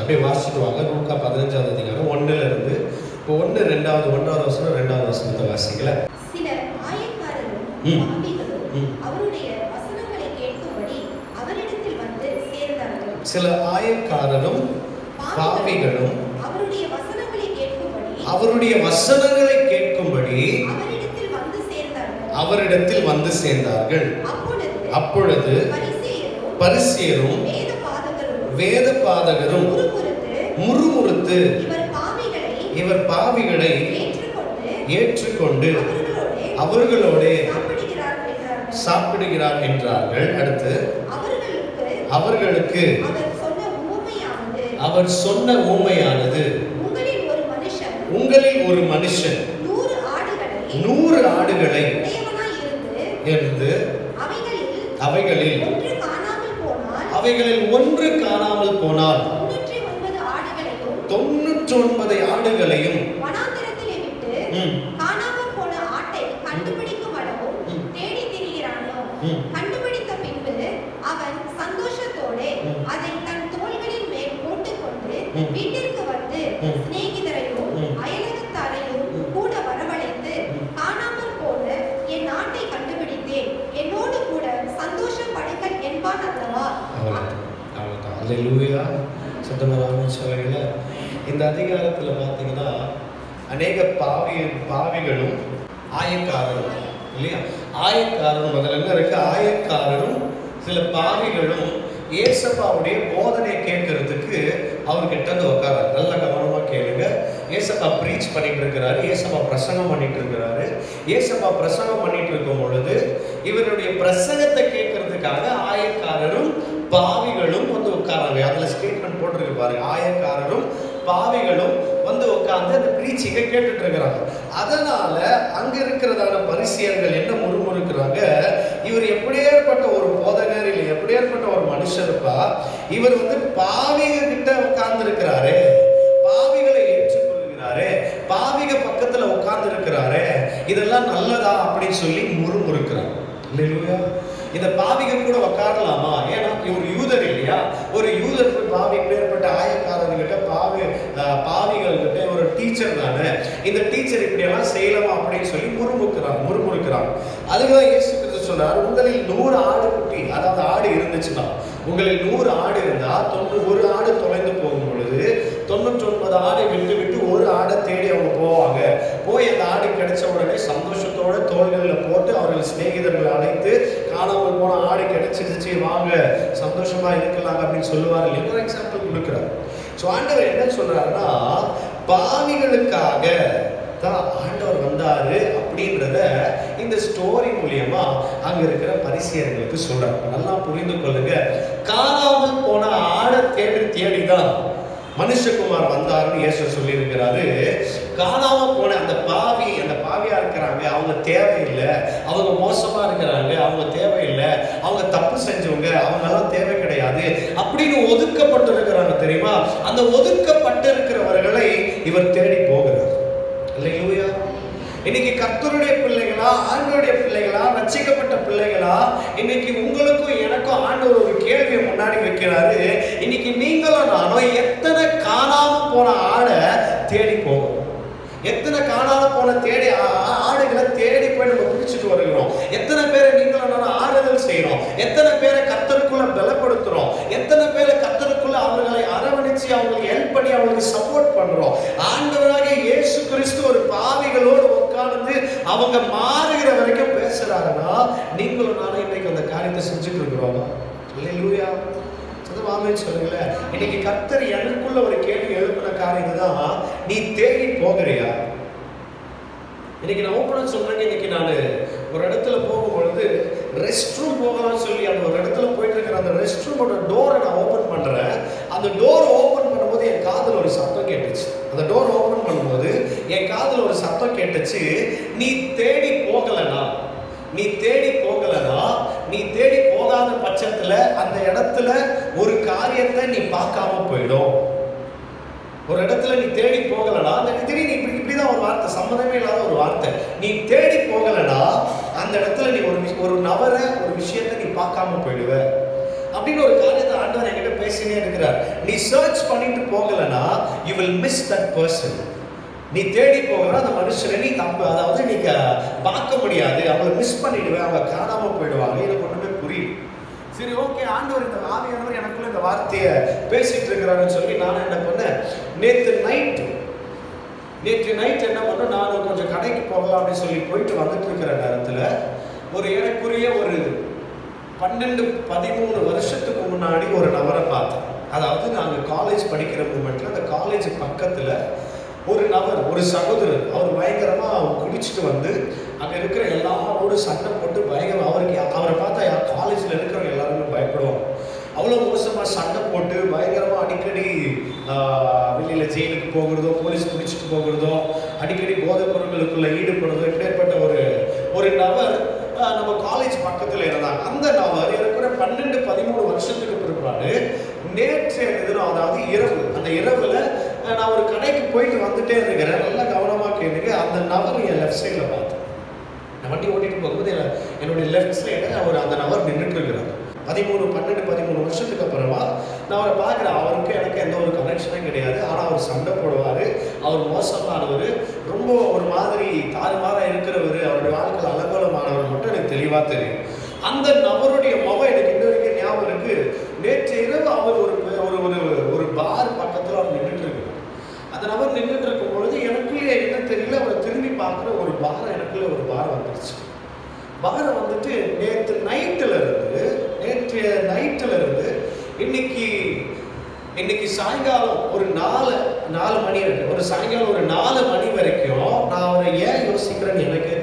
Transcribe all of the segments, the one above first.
அப்படியே வாசிச்சுட்டு வாங்க. லூக்கா 15ஆவது அதிகாரம் 1ல இருந்து 1 2வது வசனம் 2வது வசனத்தை வாசிக்கல. சிலர் ஆயக்காரரும் பாவிகளும் அவருடைய வசனங்களை கேட்கும்படி அவரிடத்தில் வந்து சேர்ந்தார்கள். சில ஆயக்காரரும் பாவிகளும் அவருடைய வசனங்களை கேட்கும்படி அவரிடத்தில் வந்து சேர்ந்தார்கள். அப்பொழுது பரிசேயரும் வேதபாதகரும் முறுமுறுத்து இவர் பாவிகளை ஏற்றுக்கொண்டு அவர்களோடு சாப்பிடுகிறார் என்றார்கள். அடுத்து அவர்களுக்கு அவர் சொன்ன ஊமையானது, உங்களில் ஒரு மனுஷன் 100 ஆடுகளை இருந்து அவைகளில் ஒன்று காணாமல் போனால் 99 ஆடுகளையும் கண்டுபிடித்த பின்பு அவன் சந்தோஷத்தோடு அதை தன் தோள்களின் மேல் போட்டுக்கொண்டு வீட்டிற்கு வந்து சிநேகிதரையும் அயலகத்தாரையும் கூட வரவழைத்து, காணாமல் போன என் நாட்டை கண்டுபிடித்தேன், என்னோடு கூட சந்தோஷப்படுங்கள் என்பான் அல்லவா. அல்லேலூயா. சத்தமாக சொல்லுங்க. இந்த அதிகாரத்தில் பார்த்தீங்கன்னா அநேக பாவிகளும் ஆயக்காரரும் இல்லையா? ஆயக்காரரும் முதல்ல என்ன இருக்கு? ஆயக்காரரும் சில பாவிகளும் ஏசப்பாவுடைய போதனை கேட்கறதுக்கு அவர்கிட்ட வந்து உட்காராரு. நல்ல கவனமா கேளுங்க. ஏசப்பா ப்ரீச் பண்ணிட்டு இருக்கிறாரு, ஏசப்பா பிரசங்கம் பண்ணிட்டு இருக்கிறாரு. ஏசப்பா பிரசங்கம் பண்ணிட்டு இருக்கும் பொழுது இவருடைய பிரசங்கத்தை கேட்கறதுக்காக ஆயக்காரரும் பாவிகளும் வந்து உட்காராங்க. அதுல ஸ்டேட்மெண்ட் போட்டிருக்கு பாருங்க, ஆயக்காரரும் பாவிகளும் வந்து உட்கார்ந்து அந்த பிரீச்சிங்கை கேட்டுட்டு இருக்கிறாங்க. அதனால அங்க இருக்கிறதான பரிசேயர்கள் என்ன முறுமுறுக்கிறாங்க, இவர் எப்படியேற்பட்ட ஒரு போதகர் இல்லை, எப்படியேற்பட்ட ஒரு மனுஷருப்பா, இவர் வந்து பாவிக கிட்ட உட்கார்ந்து இருக்கிறாரு, பாவிகளை ஏற்றுக்கொள்கிறாரு, பாவிக பக்கத்துல உட்கார்ந்து இருக்கிறாரு, இதெல்லாம் நல்லதா அப்படின்னு சொல்லி முறுமுறுக்கிறாங்க. இல்லையா? இந்த பாவிகள் கூட உட்காரலாமா? ஏன்னா இவர் யூதர் இல்லையா? ஒரு யூதர் பாவி பேர்பட்ட ஆயக்காரர்கிட்ட பாவிகள் கிட்ட ஒரு டீச்சர் தானே, இந்த டீச்சர் இப்படி எல்லாம் செய்யலாமா அப்படின்னு சொல்லி முறுமுறுக்கிறாங்க. அதுக்குதான் இயேசு கிறிஸ்து சொல்றாரு, உங்களில் 100 ஆடு குட்டி, அதாவது ஆடு இருந்துச்சுன்னா, உங்களில் 100 ஆடு இருந்தா 1 ஆடு தொலைந்து போகும் பொழுது 99 ஆடை விட்டு விட்டு ஒரு ஆடை தேடி அவங்க போவாங்க. போய் அந்த ஆடு கிடைச்ச உடனே சந்தோஷத்தோட தோள்களில் போட்டு அவர்கள் சிநேகிதர்கள் அழைத்து, காணாமல் போன ஆடு கிடைச்சிருச்சு, வாங்க சந்தோஷமா இருக்கலாம் அப்படின்னு சொல்லுவார் இல்லையா? ஒரு எக்ஸாம்பிள் கொடுக்குறாரு. ஸோ ஆண்டவர் என்ன சொல்றாருன்னா, பாவிகளுக்காக தான் ஆண்டவர் வந்தாரு அப்படின்றத இந்த ஸ்டோரி மூலியமா அங்க இருக்கிற பரிசேயர்களுக்கு சொல்றாரு. நல்லா புரிந்து கொள்ளுங்க. காணாமல் போன ஆடை தேடிதான் மனுஷகுமார் வந்தாருன்னு இயேசு சொல்லி இருக்கிறாரு. காணாம போன அந்த பாவியா இருக்கிறாங்க, அவங்க தேவையில்லை, அவங்க மோசமா இருக்கிறாங்க, அவங்க தேவையில்லை, அவங்க தப்பு செஞ்சவங்க, அவங்க எல்லாம் தேவை கிடையாது அப்படின்னு ஒதுக்கப்பட்டு இருக்கிறாங்க தெரியுமா? அந்த ஒதுக்கப்பட்டு இருக்கிறவர்களை இவர் தேடி போகிறார். இல்லையா? இன்னைக்கு கர்த்தருடைய பிள்ளைகளா, ஆண்டவருடைய பிள்ளைகளா, ரட்சிக்கப்பட்ட பிள்ளைகளா, இன்னைக்கு உங்களுக்கும் எனக்கும் ஆண்டவர் ஒரு கேள்வியை முன்னாடி வைக்கிறாரு. இன்னைக்கு நீங்களும் நானும் எத்தனை காணாம போன ஆடை தேடி போகிறோம்? எத்தனை காணாம போன ஆடுகளை தேடி போய் நம்ம பிடிச்சிட்டு வருகிறோம்? எத்தனை பேரை நீங்களும் நானும் ஆறுதல் செய்யறோம்? எத்தனை பேரை கர்த்தருக்குள்ள பலப்படுத்துறோம்? எத்தனை பேரை கர்த்தருக்குள்ள அவர்களை அரவணைச்சு அவங்களுக்கு ஹெல்ப் பண்ணி அவங்களுக்கு சப்போர்ட் பண்றோம்? ஆண்டவராக இயேசு கிறிஸ்து ஒரு பாவிகளோடு உட்கார்ந்து அவங்க மாறுகிற வரைக்கும் பேசுறாருன்னா, நீங்களும் நானும் இன்னைக்கு அந்த காரியத்தை செஞ்சுட்டு இருக்கிறோம். அல்லேலூயா. சொல்லுங்களேன். இன்னைக்கு கர்த்தர் எனக்குள்ள ஒரு கேள்வி எழுப்பின காரியம் தான், நீ தேடி போகிறியா? இன்னைக்கு நான் ஓப்பனா சொல்றேன். இன்னைக்கு நான் ஒரு இடத்துல போகும்பொழுது ரெஸ்ட் ரூம் போகலாம்னு சொல்லி அந்த ஒரு இடத்துல போயிட்டு இருக்கிற அந்த ரெஸ்ட் ரூமோட டோரை நான் ஓப்பன் பண்றேன். அந்த டோர் ஓப்பன் பண்ணும்போது என் காதுல ஒரு சத்தம் கேட்டுச்சு. அந்த டோர் ஓப்பன் பண்ணும்போது என் காதுல ஒரு சத்தம் கேட்டுச்சு, நீ தேடி போகலனா, நீ தேடி போகாத பட்சத்துல அந்த இடத்துல ஒரு காரியத்தை நீ பார்க்காம போயிடும். ஒரு இடத்துல நீ தேடி போகலனா, திடீர்னு இப்படிதான் ஒரு வார்த்தை, சம்மதமே இல்லாத ஒரு வார்த்தை, நீ தேடி போகலனா அந்த இடத்துல நீ ஒரு நபரை, ஒரு விஷயத்தை நீ பார்க்காம போயிடுவ. அப்படின்னு ஒரு காரியத்தை ஆண்டவர் என்கிட்ட பேசினே இருக்கிறார். நீ சர்ச் பண்ணிட்டு போகலனா you will miss that person. நீ தேடி போகிற அந்த மனுஷனை நீ தப்பு, அதாவது நீங்க பார்க்க முடியாது, அவங்களை மிஸ் பண்ணிடுவேன், அவங்க காணாம போயிடுவாங்க. எனக்கு ஒண்ணுமே புரியுது. சரி, ஓகே, ஆண்டவர் இந்த ஆவியானவர் எனக்குள்ள இந்த வார்த்தையை பேசிட்டு இருக்கிறாருன்னு சொல்லி நான் என்ன பண்ணேன், நேற்று நைட் என்ன பண்ணேன், நான் கொஞ்சம் கடைக்கு போகலாம் அப்படின்னு சொல்லி போயிட்டு வந்துட்டு இருக்கிற நேரத்தில் ஒரு எனக்குரிய ஒரு 12-13 வருஷத்துக்கு முன்னாடி ஒரு நபரை பார்த்தேன். அதாவது நாங்கள் காலேஜ் படிக்கிற மூமெண்ட்ல அந்த காலேஜ் பக்கத்தில் ஒரு நபர், ஒரு சகோதரர், அவர் பயங்கரமாக குடிச்சிட்டு வந்து அங்கே இருக்கிற எல்லாரோடு சண்டை போட்டு பயங்கரம், அவரை பார்த்தா காலேஜில் இருக்கிறவங்க எல்லாருமே பயப்படுவாங்க. அவ்வளோ மோசமாக சண்டை போட்டு பயங்கரமாக அடிக்கடி வெளியில் ஜெயிலுக்கு போகிறதோ, போலீஸ் பிடிச்சிட்டு போகிறதோ, அடிக்கடி போதைப் பொருட்களுக்குள்ள ஈடுபடுறதோ, இப்படிப்பட்ட ஒரு நபர் நம்ம காலேஜ் பக்கத்தில் இருந்தாங்க. அந்த நபர் இருக்கிற 12-13 வருஷத்துக்கு பிற்பாடு நேற்றைய தினம், அதாவது இரவு, அந்த இரவுல நான் ஒரு கடைக்கு போயிட்டு வந்துட்டே இருக்கிறேன். நல்லா கவனமாக கேளுங்க. அந்த நபர் என் லெஃப்ட் சைடில் பார்த்தேன். நான் வண்டி ஓட்டிட்டு போகும்போது என்னுடைய லெஃப்ட் சைடில் அந்த நபர் நின்றுட்டு இருக்கிறார். 12-13 வருஷத்துக்கு அப்புறமா நான் அவரை பார்க்குறேன். அவருக்கு எனக்கு எந்த ஒரு கனெக்ஷனும் கிடையாது. ஆனால் அவர் சண்டை போடுவார், அவர் மோசமானவர், ரொம்ப ஒரு மாதிரி தாறுமாறாக இருக்கிறவர், அவருடைய வாழ்க்கையில் அலங்கோலமானவர் மட்டும் எனக்கு தெளிவாக தெரியும். அந்த நபருடைய முகம் எனக்கு இன்ன வரைக்கும் ஞாபகம் இருக்கு. நேற்று இரவு அவர் ஒரு பார் பக்கத்தில் அவர் நின்றுட்டு இருக்கிறார். அந்த நபர் நின்றுட்டு இருக்கும் பொழுது எனக்குள்ளே என்ன தெரியல, அவரை திரும்பி பார்க்குற ஒரு பாரம், எனக்குள்ளே ஒரு பாரம் வந்துருச்சு. பாரம் வந்துட்டு நேற்றைய நைட்டில் இருந்து இன்னைக்கு சாயங்காலம் ஒரு 4 மணி வரைக்கும், ஒரு சாயங்காலம் ஒரு 4 மணி வரைக்கும் நான் அவரை ஏன் யோசிக்கிறேன்னு எனக்கே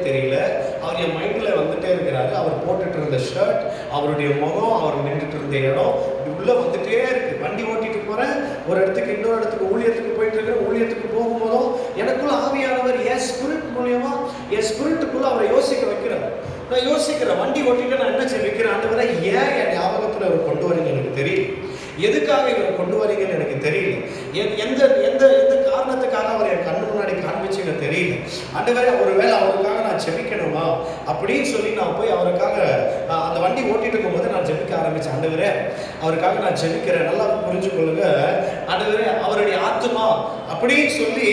தெரியல. அவர் என் மைண்டில் வந்துட்டே இருக்கிறாரு. அவர் போட்டுட்டு இருந்த ஷர்ட், அவருடைய முகம், அவர் நின்றுட்டு இருந்த இடம் உள்ள வந்துட்டே இருக்கு. வண்டி ஓட்டிட்டு போறேன், ஒரு இடத்துக்கு இன்னொரு இடத்துக்கு ஊழியத்துக்கு போயிட்டு இருக்கிறேன். ஊழியத்துக்கு போகும்போதும் எனக்குள்ள ஆவியானவர் என் ஸ்பிரிட் மூலியமா என் ஸ்பிரிட்டுக்குள்ள அவரை யோசிக்க வைக்கிறார். நான் யோசிக்கிறேன், வண்டி ஓட்டிட்டு நான் என்ன ஜெபிக்கிறேன், ஆண்டவரே ஏன் என் ஞாபகத்தில் அவர் கொண்டு வரீங்க எனக்கு தெரியல, எதுக்காக இவரை கொண்டு வரீங்கன்னு எனக்கு தெரியல, எந்த எந்த எந்த காரணத்துக்காக அவர் என் கண்ணு முன்னாடி காண்பிச்சுங்க தெரியல. ஆண்டவரே ஒருவேளை அவருக்காக நான் ஜெபிக்கணுமா அப்படின்னு சொல்லி நான் போய் அவருக்காக அந்த வண்டி ஓட்டிட்டு இருக்கும்போது நான் ஜெபிக்க ஆரம்பிச்சேன். ஆண்டவரே அவருக்காக நான் ஜெபிக்கிறேன், நல்லா புரிஞ்சு கொள்ளுங்க. ஆண்டவரே அவருடைய ஆத்துமா அப்படின்னு சொல்லி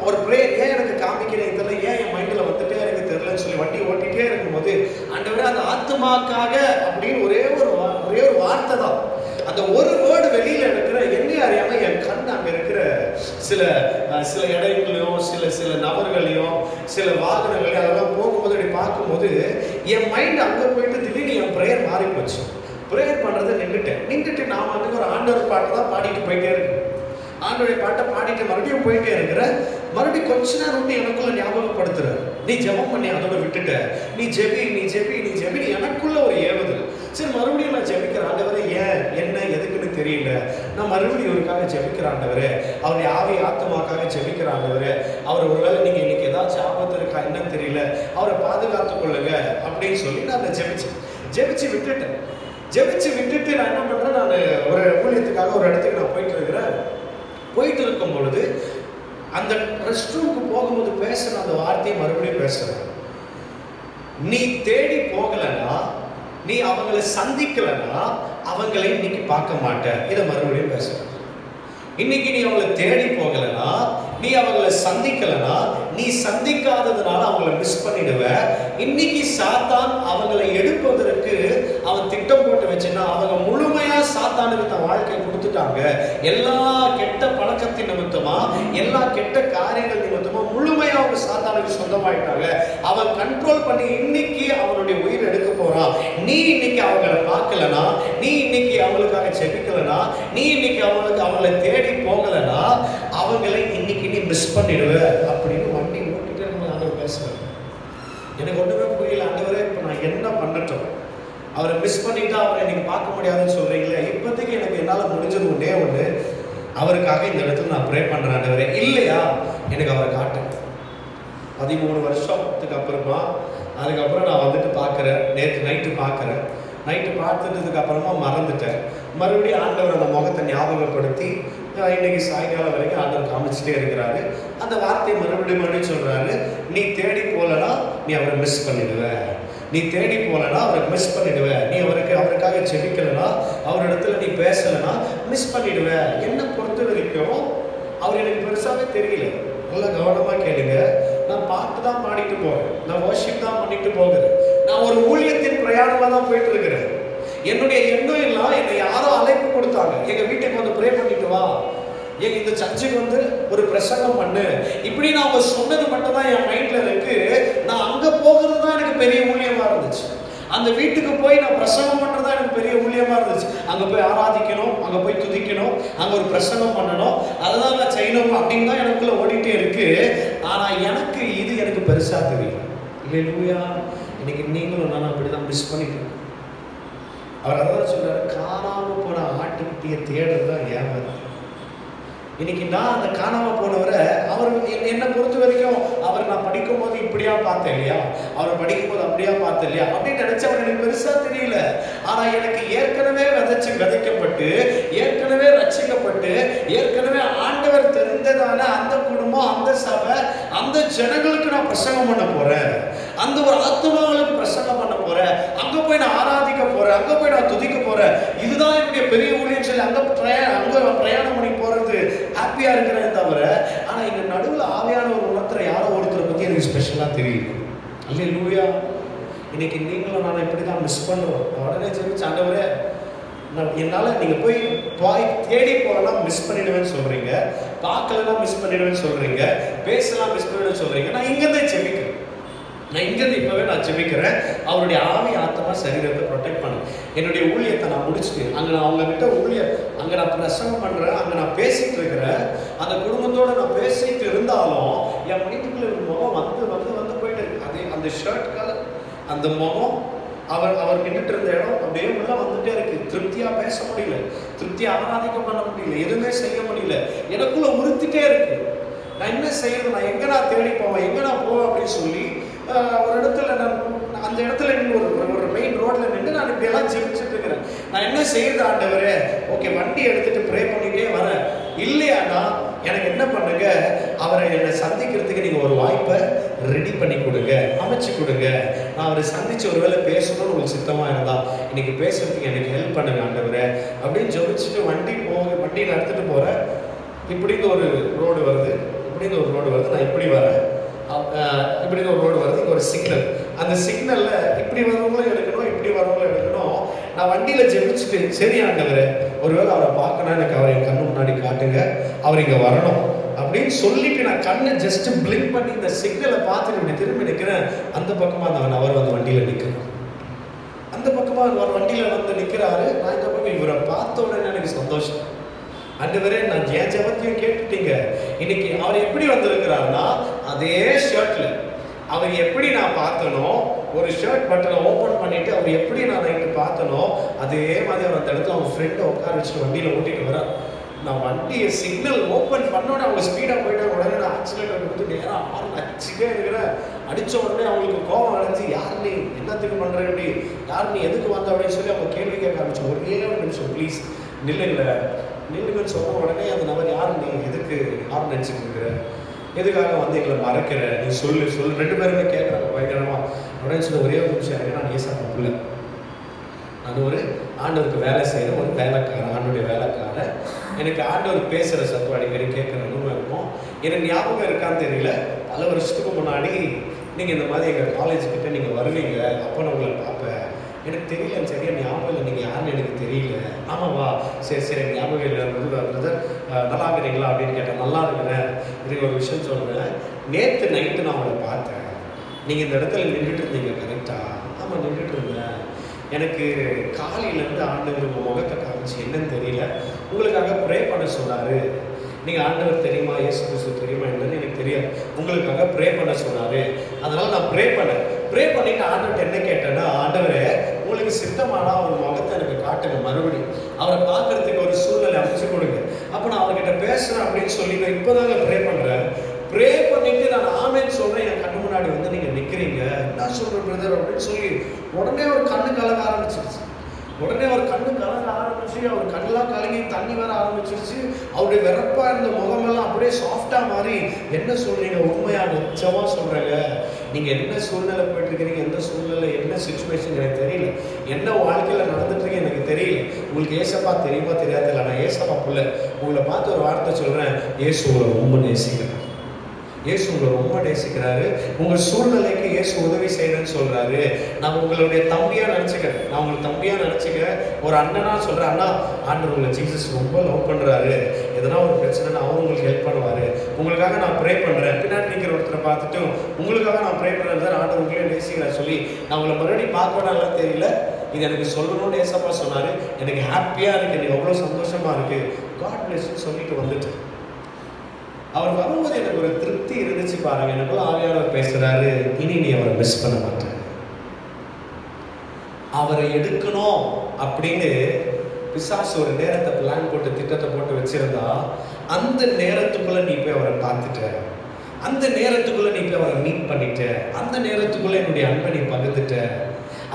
ஒரு பிரேயர் ஏன் எனக்கு காமிக்கிறேன் தெரியல, ஏன் என் மைண்டில் வந்துட்டே எனக்கு தெரியலன்னு சொல்லி வண்டி ஓட்டிகிட்டே இருக்கும்போது ஆண்டவரே அந்த ஆத்துமாக்காக அப்படின்னு ஒரே ஒரு வார்த்தை தான், அந்த ஒரு வேர்டு வெளியில இருக்கிற என்னை அறியாம என் கண் அங்க இருக்கிற சில இடங்களையும் சில நபர்களையும் சில வாகனங்களையும் அதெல்லாம் போகும்போது அப்படி பார்க்கும்போது என் மைண்ட் அங்க போயிட்டு திடீர்னு என் பிரேயர் மாறி போச்சு. பிரேயர் பண்றதை நின்றுட்டு நான் வந்து ஒரு ஆண்டவர் பாட்டு தான் பாடிட்டு போயிட்டே இருக்கேன். ஆண்டோடைய பாட்டை பாடிட்டு மறுபடியும் போயிட்டே இருக்கிற, மறுபடியும் கொஞ்ச நேரம் விட்டு எனக்குள்ள ஞாபகப்படுத்துற, நீ ஜெபம் பண்ணி அதோட விட்டுட்ட, நீ ஜெபி எனக்குள்ள ஒரு ஏவுதல். சரி, மறுபடியும் நான் ஜெபிக்கிறேன். ஆண்டவரே ஏன் என்ன எதுக்குன்னு தெரியல, நான் மறுபடியும் இவருக்காக ஜெபிக்கிற ஆண்டவரே, அவருடைய ஆவி ஆத்மாக்காக ஜெபிக்கிற ஆண்டவரே, அவர் ஒருவேளை நீங்க இன்னைக்கு ஏதாச்சும் ஆபத்து இருக்கா என்னன்னு தெரியல, அவரை பாதுகாத்துக் கொள்ளுங்க அப்படின்னு சொல்லி நான் ஜெபிச்சு விட்டுட்டு நான் என்ன பண்றேன், நான் ஒரு ஊழியத்துக்காக ஒரு இடத்துக்கு நான் போயிட்டு இருக்கும் பொழுது அந்த ரெஸ்ட் ரூமுக்கு போகும்போது பேசுற அந்த வார்த்தையை மறுபடியும் பேசுறேன். நீ தேடி போகலன்னா, நீ அவங்களை சந்திக்கலன்னா அவங்களை இன்னைக்கு பார்க்க மாட்டேன். இதை மறுபடியும் பேசுறேன். இன்னைக்கு நீ அவங்களை தேடி போகலன்னா, நீ அவங்களை சந்திக்கலன்னா, நீ சந்திக்காததுனால அவங்களை மிஸ் பண்ணிடுவ. இன்னைக்கு சாத்தான் அவங்களை எடுப்பதற்கு அவன் திட்டம் போட்டு வச்சுன்னா, அவங்க முழுமையா சாத்தானுக்கு தன் வாழ்க்கையை கொடுத்துட்டாங்க. எல்லா கெட்ட பழக்கத்தின் நிமித்தமா, எல்லா கெட்ட காரியங்கள் நிமித்தமா முழுமையா அவங்க சாத்தானுக்கு சொந்தமாயிட்டாங்க. அவன் கண்ட்ரோல் பண்ணி இன்னைக்கு அவனுடைய உயிர் எடுக்க போறான். நீ இன்னைக்கு அவங்களை பார்க்கலனா, நீ இன்னைக்கு அவங்களுக்காக ஜெபிக்கலனா, நீ இன்னைக்கு அவங்களை தேடி போகலனா, அவங்களை இன்னைக்கு நீ மிஸ் பண்ணிடுவ அப்படின்னு வண்டி ஓட்டிட்டு நம்ம பேசுறேன். எனக்கு ஒண்ணுமே புரியல. ஆண்டவரே இப்ப நான் என்ன பண்ணட்டும், அவரை மிஸ் பண்ணிட்டா அவரை இன்னைக்கு பார்க்க முடியாதுன்னு சொல்றீங்களே, இப்போதைக்கு எனக்கு என்னால முடிஞ்சது ஒண்ணு, அவருக்காக இந்த இடத்துல நான் ப்ரே பண்றேன். ஆண்டவரே இல்லையா எனக்கு அவரை காட்டு. 13 வருஷத்துக்கு அப்புறமா அதுக்கப்புறம் நான் வந்துட்டு பார்க்குறேன். நேற்று நைட்டு பார்த்துட்டதுக்கு அப்புறமா மறந்துட்டேன். மறுபடியும் ஆண்டவர் அந்த முகத்தை ஞாபகப்படுத்தி இன்னைக்கு சாயங்காலம் வரைக்கும் ஆண்டவர் காமிச்சிட்டே இருக்கிறாரு. அந்த வார்த்தையை மறுபடியும் சொல்றாரு, நீ தேடி போலனா நீ அவரை மிஸ் பண்ணிடுவ. நீ தேடி போலனா அவரை மிஸ் பண்ணிடுவ. நீ அவருக்காக ஜெபிக்கலனா, அவரிடத்துல நீ பேசலனா மிஸ் பண்ணிடுவ. என்ன பொறுத்த வரைக்கும் அவர் எனக்கு பெருசாவே தெரியல. நல்லா கவனமா கேளுங்க. நான் பாட்டு தான் பாடிட்டு போறேன், நான் வர்ஷிப் தான் பண்ணிட்டு போகிறேன், நான் ஒரு ஊழியத்தின் பிரயாணமா தான் போயிட்டு இருக்கிறேன். என்னுடைய எண்ணம் எல்லாம் என்னை யாரோ அழைப்பு கொடுத்தாங்க, எங்க வீட்டுக்கு வந்து ப்ரே பண்ணிட்டு வா, எங்க இந்த சர்ச்சுக்கு வந்து ஒரு பிரசங்கம் பண்ணு, இப்படி நான் அவங்க சொன்னது மட்டும் தான் என் மைண்ட்ல இருக்கு. நான் அங்க போகிறது தான் எனக்கு பெரிய ஊழியமா இருந்துச்சு. அந்த வீட்டுக்கு போய் நான் பிரசங்கம் பண்றது தான் எனக்கு பெரிய ஊழியமா இருந்துச்சு. அங்க போய் ஆராதிக்கணும், அங்க போய் துதிக்கணும், அங்க ஒரு பிரசங்கம் பண்ணணும், அதுதான் நான் செய்யணும் அப்படின்னு தான் எனக்குள்ள ஓடிட்டே இருக்கு. ஆனா எனக்கு பெருசா தெரியல. இல்லையா? இன்னைக்கு நீங்களும் நான் அப்படிதான் மிஸ் பண்ணிட்டேன். அவர் அதான் சொல்றாரு, காணாம போன ஆட்டுக்குட்டியை தேடுறதுதான் ஏமாறு. இன்னைக்கு நான் அந்த காணாம போனவரை அவர் என்னை பொறுத்த வரைக்கும் அவர் நான் படிக்கும் போது இப்படியா பார்த்தேன் இல்லையா, அவர் படிக்கும் போது அப்படியா பார்த்தேன் இல்லையா அப்படின்னு நினைச்சு அவர் எனக்கு பெருசா தெரியல. ஆனா எனக்கு ஏற்கனவே விதைக்கப்பட்டு, ஏற்கனவே ரட்சிக்கப்பட்டு, ஏற்கனவே ஆண்டவர் தெரிந்ததான அந்த குடும்பம், அந்த சபை, அந்த ஜனங்களுக்கு நான் பிரசங்கம் பண்ண போறேன், அந்த ஒரு ஆத்துமாவுக்கு பிரசங்கம் பண்ண போறேன், அங்க போய் நான் ஆராதிக்க போறேன், அங்க போய் நான் துதிக்க போறேன், இதுதான் என்னுடைய பெரிய ஊழியம் சொல்லி அங்க பிரயாணம் பண்ணி போறது ஹாப்பியா இருக்கிறேன் தவிர, ஆனா எங்க நடுவில் ஆவியான ஒரு உணர்த்துற யாரோ ஒருத்தரை பத்தி எனக்கு ஸ்பெஷலா தெரியுது. அல்லேலூயா. இன்னைக்கு நீங்களும் நான் இப்படிதான் மிஸ் பண்ணுவோம். உடனே ஜெபிச்சு, ஆண்டவரே என்னால நீங்க போய் தேடி போகலாம் மிஸ் பண்ணிடுவேன்னு சொல்றீங்க, பார்க்கலாம் மிஸ் பண்ணிடுவேன்னு சொல்றீங்க, பேசலாம் மிஸ் பண்ணிடுவேன்னு சொல்றீங்க. நான் இங்கிருந்தே ஜெபிக்கிறேன், நான் இங்கிருந்து இப்பவே நான் ஜெபிக்கிறேன். அவருடைய ஆவி ஆத்மா சரீரத்தை ப்ரொடெக்ட் பண்ணு. என்னுடைய ஊழியத்தை நான் முடிச்சுட்டு அங்க நான் அவங்க கிட்ட அங்க நான் பிரசங்கம் பண்றேன், அங்க நான் பேசிட்டு இருக்கிறேன், அந்த குடும்பத்தோட நான் பேசிட்டு இருந்தாலும் என் மைண்டுக்குள்ள முகம் வந்து வந்து வந்து போயிட்டு இருக்கு. அதே அந்த ஷர்ட் கலர், அந்த முகம், அவர் நின்றுட்டு இருந்த இடம் அப்படியே உள்ள வந்துட்டே இருக்கு. திருப்தியா பேச முடியல, திருப்தியா ஆராதிக்க பண்ண முடியல, எதுவுமே செய்ய முடியல, எனக்குள்ள உறுத்திட்டே இருக்கு. நான் என்ன செய்யறது, நான் எங்க நான் தேடி போவேன், எங்க நான் போவேன் அப்படின்னு சொல்லி ஒரு இடத்துல நான் அந்த இடத்துல நின்று ஒரு மெயின் ரோட்ல நின்று நான் இப்படி எல்லாம் ஜெபிச்சுட்டு இருக்கிறேன். நான் என்ன செய்யறது ஆண்டவரே, ஓகே வண்டி எடுத்துட்டு ப்ரே பண்ணிட்டே வரேன். இல்லையானா எனக்கு என்ன பண்ணுங்க, அவரை என்னை சந்திக்கிறதுக்கு நீங்க ஒரு வாய்ப்பை ரெடி பண்ணி கொடுங்க, அமைச்சு கொடுங்க. நான் அவரை சந்திச்சு ஒருவேளை பேசணும்னு உங்களுக்கு சித்தமா இருந்தா இன்னைக்கு பேசுறதுக்கு எனக்கு ஹெல்ப் பண்ணுங்க ஆண்டவரே அப்படின்னு ஜெபிச்சுட்டு வண்டியை எடுத்துட்டு போறேன். இப்படின்னு ஒரு ரோடு வருது, இப்படின்னு ஒரு ரோடு வருது, நான் இப்படி வரேன், இப்படின்னு ஒரு ரோடு வருது, ஒரு சிக்னல். அந்த சிக்னல்ல இப்படி வரவங்களும் எடுக்கணும், இப்படி வரவங்களும் எடுக்கணும். நான் வண்டியில ஜெபிச்சுட்டு, சரி ஆண்டவரே ஒருவேளை அவரை பார்க்கணும், எனக்கு அவரை என் கண்ணு முன்னாடி காட்டுங்க, அவர் இங்க வரணும் அப்படின்னு சொல்லிட்டு நான் கண்ணை ஜஸ்ட் பிளிங்க் பண்ணி இந்த சிக்னலை பார்த்துட்டு இப்படி திரும்பி நிற்கிறேன். அந்த பக்கமா அவர் வந்து வண்டியில நிற்கிறேன், அந்த பக்கமா அவர் வண்டியில வந்து நிற்கிறாரு. நான் இந்த பக்கம் இவரை பார்த்த உடனே எனக்கு சந்தோஷம். ஆண்டவரே நான் என் ஜெபத்தையும் கேட்டுட்டீங்க. இன்னைக்கு அவர் எப்படி வந்திருக்கிறாருன்னா, அதே ஷர்ட்ல அவர் எப்படி நான் பார்த்தனோ, ஒரு ஷர்ட் பட்டனை ஓப்பன் பண்ணிட்டு அவர் எப்படி நான் நைட்டு பார்த்தனோ அதே மாதிரி அவர் அந்த இடத்துல அவங்க ஃப்ரெண்டை உட்கார வச்சுட்டு வண்டியில ஓட்டிட்டு வர. நான் வண்டியை சிக்னல் ஓப்பன் பண்ணோட அவங்க ஸ்பீடா போயிட்டாங்க. உடனே நான் ஆக்சிலேட்டர் கொடுத்து நேரம் ஆறு அடிச்சுட்டே இருக்கிறேன். அடிச்ச உடனே அவங்களுக்கு கோபம் அடைஞ்சு, யார் நீ, என்னத்துக்கு பண்ற, எப்படி, யார் நீ, எதுக்கு வந்த அப்படின்னு சொல்லி அவங்க கேள்வி கேட்க ஆரம்பிச்சு. ஒரே ஒரு நிமிஷம் ப்ளீஸ் நில்லுங்கன்னு சொன்ன உடனே அந்த நபர், யார் நீ, எதுக்கு, யார் நினைச்சுட்டு இருக்கிற, எதுக்காக வந்து எங்களை மறக்கிற, நீ சொல்லு. ரெண்டு பேருமே கேட்குறாங்க பயங்கரமா. அப்படின்னு சொல்லி ஒரே ஒரு நிமிஷம் எனக்கு, நான் ஏசா தப்புல, நான் ஒரு ஆண்டவருக்கு வேலை செய்கிறேன், ஒரு வேலைக்காரன், ஆண்டோடைய வேலைக்காரன். எனக்கு ஆண்டவர் பேசுகிற சத்தம் அடிக்கடி கேட்குற அனுபவம் இருக்கும். எனக்கு ஞாபகம் இருக்கான்னு தெரியல, பல வருஷத்துக்கு முன்னாடி நீங்கள் இந்த மாதிரி எங்கள் காலேஜ்கிட்ட நீங்கள் வருவீங்க, அப்போ நான் உங்களை பார்ப்பேன். எனக்கு தெரியல, சரியா ஞாபகம் இல்லை, நீங்கள் யாருன்னு எனக்கு தெரியல. ஆமாவா, சரி எனக்கு ஞாபகம் இல்லை பிரதர், நல்லா இருக்கிறீங்களா அப்படின்னு கேட்டேன். நல்லா இருக்கிறேன். இதுக்கு ஒரு விஷயம் சொல்கிறேன், நேற்று நைட்டு நான் உங்களை பார்த்தேன், நீங்கள் இந்த இடத்துல நின்றுட்டு இருந்தீங்க கரெக்டா? ஆமாம் நின்றுட்டு இருந்தேன். எனக்கு காலையிலேருந்து ஆண்டவர் உங்கள் முகத்தை காமிச்சு என்னன்னு தெரியல, உங்களுக்காக ப்ரே பண்ண சொன்னார். நீங்கள் ஆண்டவர் தெரியுமா, இயேசு கிறிஸ்து தெரியுமா என்னன்னு எனக்கு தெரியாது, உங்களுக்காக ப்ரே பண்ண சொன்னார். அதனால் நான் ப்ரே பண்ணிவிட்டு ஆண்டவர்கிட்ட என்ன கேட்டேன்னா, ஆண்டவரே உங்களுக்கு சித்தமானா அவர் முகத்தை எனக்கு காட்டுங்க, மறுபடியும் அவரை பார்க்கறதுக்கு ஒரு சூழ்நிலை அமைச்சு கொடுங்க, அப்போ நான் அவர்கிட்ட பேசுகிறேன் அப்படின்னு சொல்லி நான் இப்போ தாங்க ப்ரே பண்ணுறேன். ப்ரே பண்ணிட்டு நான் ஆமேன்னு சொல்கிறேன், என் கண்ணு முன்னாடி வந்து நீங்கள் நிற்கிறீங்க, என்ன சொல்கிறேன் பிரதர் அப்படின்னு சொல்லி உடனே ஒரு கண்ணு கலங்க ஆரம்பிச்சிருச்சு. உடனே அவர் கண்ணு கலங்க ஆரம்பிச்சு, அவர் கண்ணெல்லாம் கலங்கி தண்ணி வர ஆரம்பிச்சிருச்சு. அவருடைய வெறப்பா இருந்த முகமெல்லாம் அப்படியே சாஃப்டா மாறி, என்ன சொல்றீங்க? உண்மையா நிச்சயமா சொல்றேங்க, நீங்க என்ன சூழ்நிலை போயிட்டு இருக்கிறீங்க, எந்த சூழ்நிலை, என்ன சிச்சுவேஷன் எனக்கு தெரியல, என்ன வாழ்க்கையில நடந்துட்டு இருக்கு எனக்கு தெரியல. உங்களுக்கு ஏசப்பா தெரியுமா தெரியாது இல்லை, நான் ஏசப்பா புள்ள. உங்களை பார்த்து ஒரு வார்த்தை சொல்றேன், இயேசு உங்களை ரொம்ப நேசிக்கிறேன். இயேசு உங்களை ரொம்ப நேசிக்கிறாரு. உங்கள் சூழ்நிலைக்கு இயேசு உதவி செய்யறேன்னு சொல்றாரு. நான் உங்களுடைய தம்பியா நினைச்சுக்கிறேன், நான் உங்களுக்கு தம்பியா நினைச்சுக்கிறேன், ஒரு அண்ணனா சொல்றேன். அண்ணா, ஆண்டவர் உங்களை ஜீசஸ் ரொம்ப லவ் பண்றாரு, எதனா ஒரு பிரச்சனை அவர் உங்களுக்கு ஹெல்ப் பண்ணுவாரு, உங்களுக்காக நான் ப்ரே பண்றேன். பின்னாடி நிற்கிற ஒருத்தரை பார்த்துட்டு உங்களுக்காக நான் ப்ரே பண்றேன் சார், ஆண்டவர் உங்களே நேசிக்கிறார் சொல்லி நான் உங்களை மறுபடியும் பார்க்கணும்லாம் தெரியல, இது எனக்கு சொல்லணும்னு ஏசப்பா சொன்னாரு, எனக்கு ஹாப்பியா இருக்கு, எனக்கு அவ்வளோ சந்தோஷமா இருக்கு, காட் பிளஸ் சொல்லிட்டு வந்துட்டு அவர் வரும்போது எனக்கு ஒரு திருப்தி இருந்துச்சு பாருங்க. எனக்குள்ள ஆவியானவர் பேசுறாரு, இனி நீ அவரை மிஸ் பண்ண மாட்டேன். அவரை எடுக்கணும் அப்படின்னு பிசாசு ஒரு நேரத்தை பிளான் போட்டு திட்டத்தை போட்டு வச்சிருந்தா, அந்த நேரத்துக்குள்ள நீ போய் அவரை பார்த்துட்ட, அந்த நேரத்துக்குள்ள நீ போய் அவரை மீட் பண்ணிட்ட, அந்த நேரத்துக்குள்ள என்னுடைய அன்பை நீ பகிர்ந்துட்ட,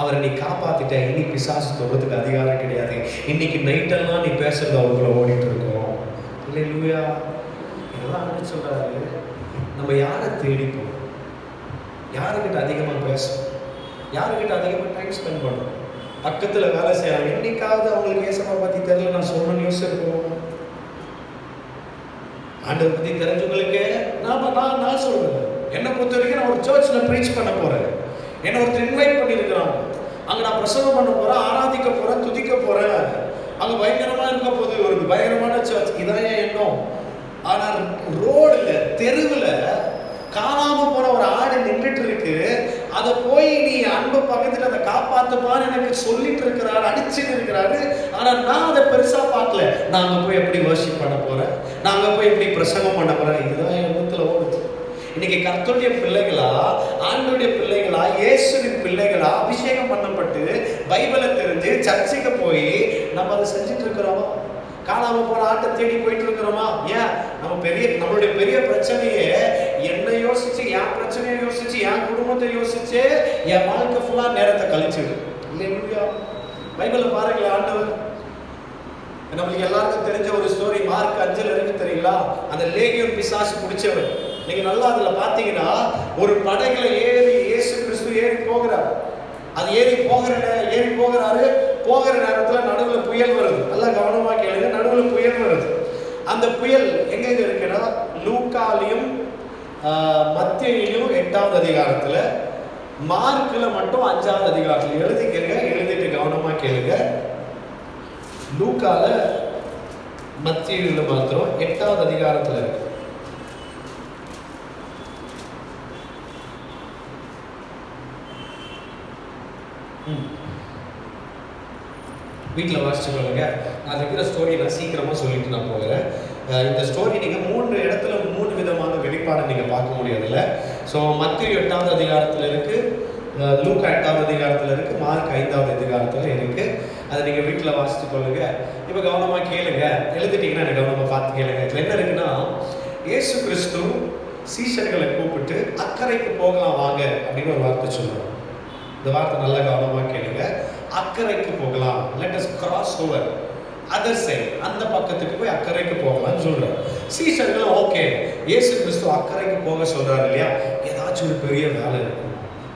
அவரை நீ காப்பாத்திட்ட. இனி பிசாசு தொடுறதுக்கு அதிகாரம் கிடையாது. இன்னைக்கு நைட்டெல்லாம் நீ பேசுறது அவருக்குள்ள ஓடிட்டு இருக்கோம். இல்லையா? இதெல்லாம் வந்து சொல்றாரு, நம்ம யாரை தேடிப்போம், யாருக்கிட்ட அதிகமாக பேசும், யாருக்கிட்ட அதிகமாக டைம் ஸ்பெண்ட் பண்ணுறோம், பக்கத்தில் வேலை செய்யறாங்க, என்னைக்காவது அவங்களுக்கு ஏசப்பா பற்றி தெரியல நான் சொல்லணும்னு யோசிச்சிருக்கோம். ஆண்டவர் பற்றி தெரிஞ்சவங்களுக்கு நான் சொல்றேன், என்னை பொறுத்த வரைக்கும் நான் ஒரு சர்ச்சில் ப்ரீச் பண்ண போறேன், என்னை ஒருத்தர் இன்வைட் பண்ணியிருக்கிறாங்க, அங்கே நான் பிரசங்கம் பண்ண போறேன், ஆராதிக்க போறேன், துதிக்க போறேன், அங்கே பயங்கரமா இருக்க போது ஒரு பயங்கரமான சர்ச், இதான் என் எண்ணம். ஆனால் ரோடுல தெருவில் காணாம போன ஒரு ஆடு நின்றுட்டு இருக்கு, அதை போய் நீ அன்பை பக்கத்துல அதை காப்பாத்துப்பான்னு எனக்கு சொல்லிட்டு இருக்கிறாரு, அடிச்சுட்டு இருக்கிறாரு. ஆனா நான் அதை பெருசா பார்க்கல. நாங்க போய் எப்படி வர்ஷிப் பண்ண போறேன், நாங்க போய் எப்படி பிரசங்கம் பண்ண போறேன், இதுதான் என் எண்ணத்துல ஓடுது. இன்னைக்கு கர்த்தருடைய பிள்ளைகளா, ஆண்டவருடைய பிள்ளைகளா, இயேசுவின் பிள்ளைகளா, அபிஷேகம் பண்ணப்பட்டு பைபிளை தெரிஞ்சு சர்ச்சுக்கு போய் நம்ம அதை செஞ்சுட்டு இருக்கிறோமா? காணாம போன ஆட்டை தேடி போயிட்டு இருக்கிறோமா? ஏன் நம்மளுடைய பெரிய பிரச்சனையே என்ன யோசிச்சு, என் பிரச்சனையை யோசிச்சு, என் குடும்பத்தை யோசிச்சு என் வாழ்க்கை ஃபுல்லா நேரத்தை கழிச்சிடு. இல்லையா? பைபிள்ல பாருங்களேன், ஆண்டவர் நம்மளுக்கு எல்லாருக்கும் தெரிஞ்ச ஒரு ஸ்டோரி மார்க் 5 இருக்கு தெரியுங்களா? அந்த லேகியோன் பிசாசு பிடிச்சவர். நீங்க நல்லா அதுல பாத்தீங்கன்னா, ஒரு படகுல ஏறி இயேசு கிறிஸ்து ஏறி போகிறார். அது ஏறி போகிறாரு. போகிற நேரத்தில் நடுவில் புயல் வருது. நல்லா கவனமா கேளுங்க, நடுவில் புயல் வருது. அந்த புயல் எங்க இருக்குன்னா, லூக்காலையும் மத்தேயுவிலும் 8ஆவது அதிகாரத்துல, மார்க்ல மட்டும் 5ஆவது அதிகாரத்துல எழுதிக்கங்க. எழுதிட்டு கவனமா கேளுங்க. லூக்கால மத்தேயுவில மாத்திரம் 8ஆவது அதிகாரத்துல இருக்கு. வீட்டில் வாசிச்சுக்கொள்ளுங்க. நான் இருக்கிற ஸ்டோரி நான் சீக்கிரமாக சொல்லிட்டு நான் போகிறேன். இந்த ஸ்டோரி நீங்கள் 3 இடத்துல 3 விதமான வெளிப்பாடை நீங்கள் பார்க்க முடியாதுல்ல. ஸோ மத்தேயு 8ஆவது அதிகாரத்தில் இருக்குது, லூக்கா 8ஆவது அதிகாரத்தில் இருக்குது, மார்க் 5ஆவது அதிகாரத்தில் இருக்குது. அதை நீங்கள் வீட்டில் வாசிச்சுக்கொள்ளுங்க. இப்போ கவனமாக கேளுங்க, எழுதிட்டீங்கன்னா எனக்கு கவனமாக பார்த்து கேளுங்க. இதில் என்ன இருக்குன்னா, இயேசு கிறிஸ்து சீஷர்களை கூப்பிட்டு அக்கறைக்கு போகலாம் வாங்க அப்படின்னு ஒரு வார்த்தை சொல்லுவாங்க. இந்த வார்த்தை நல்லா கவனமாக கேளுங்க. அக்கறைக்கு போகலாம், let us cross over other side, அந்த பக்கத்துக்கு போய் அக்கறைக்கு போகலாம்னு சொல்றாரு. சீஷர்கள் ஓகே, இயேசு கிறிஸ்து அக்கறைக்கு போக சொல்றாரு இல்லையா? ஏதாச்சும் ஒரு பெரிய வேலை இருக்கும்,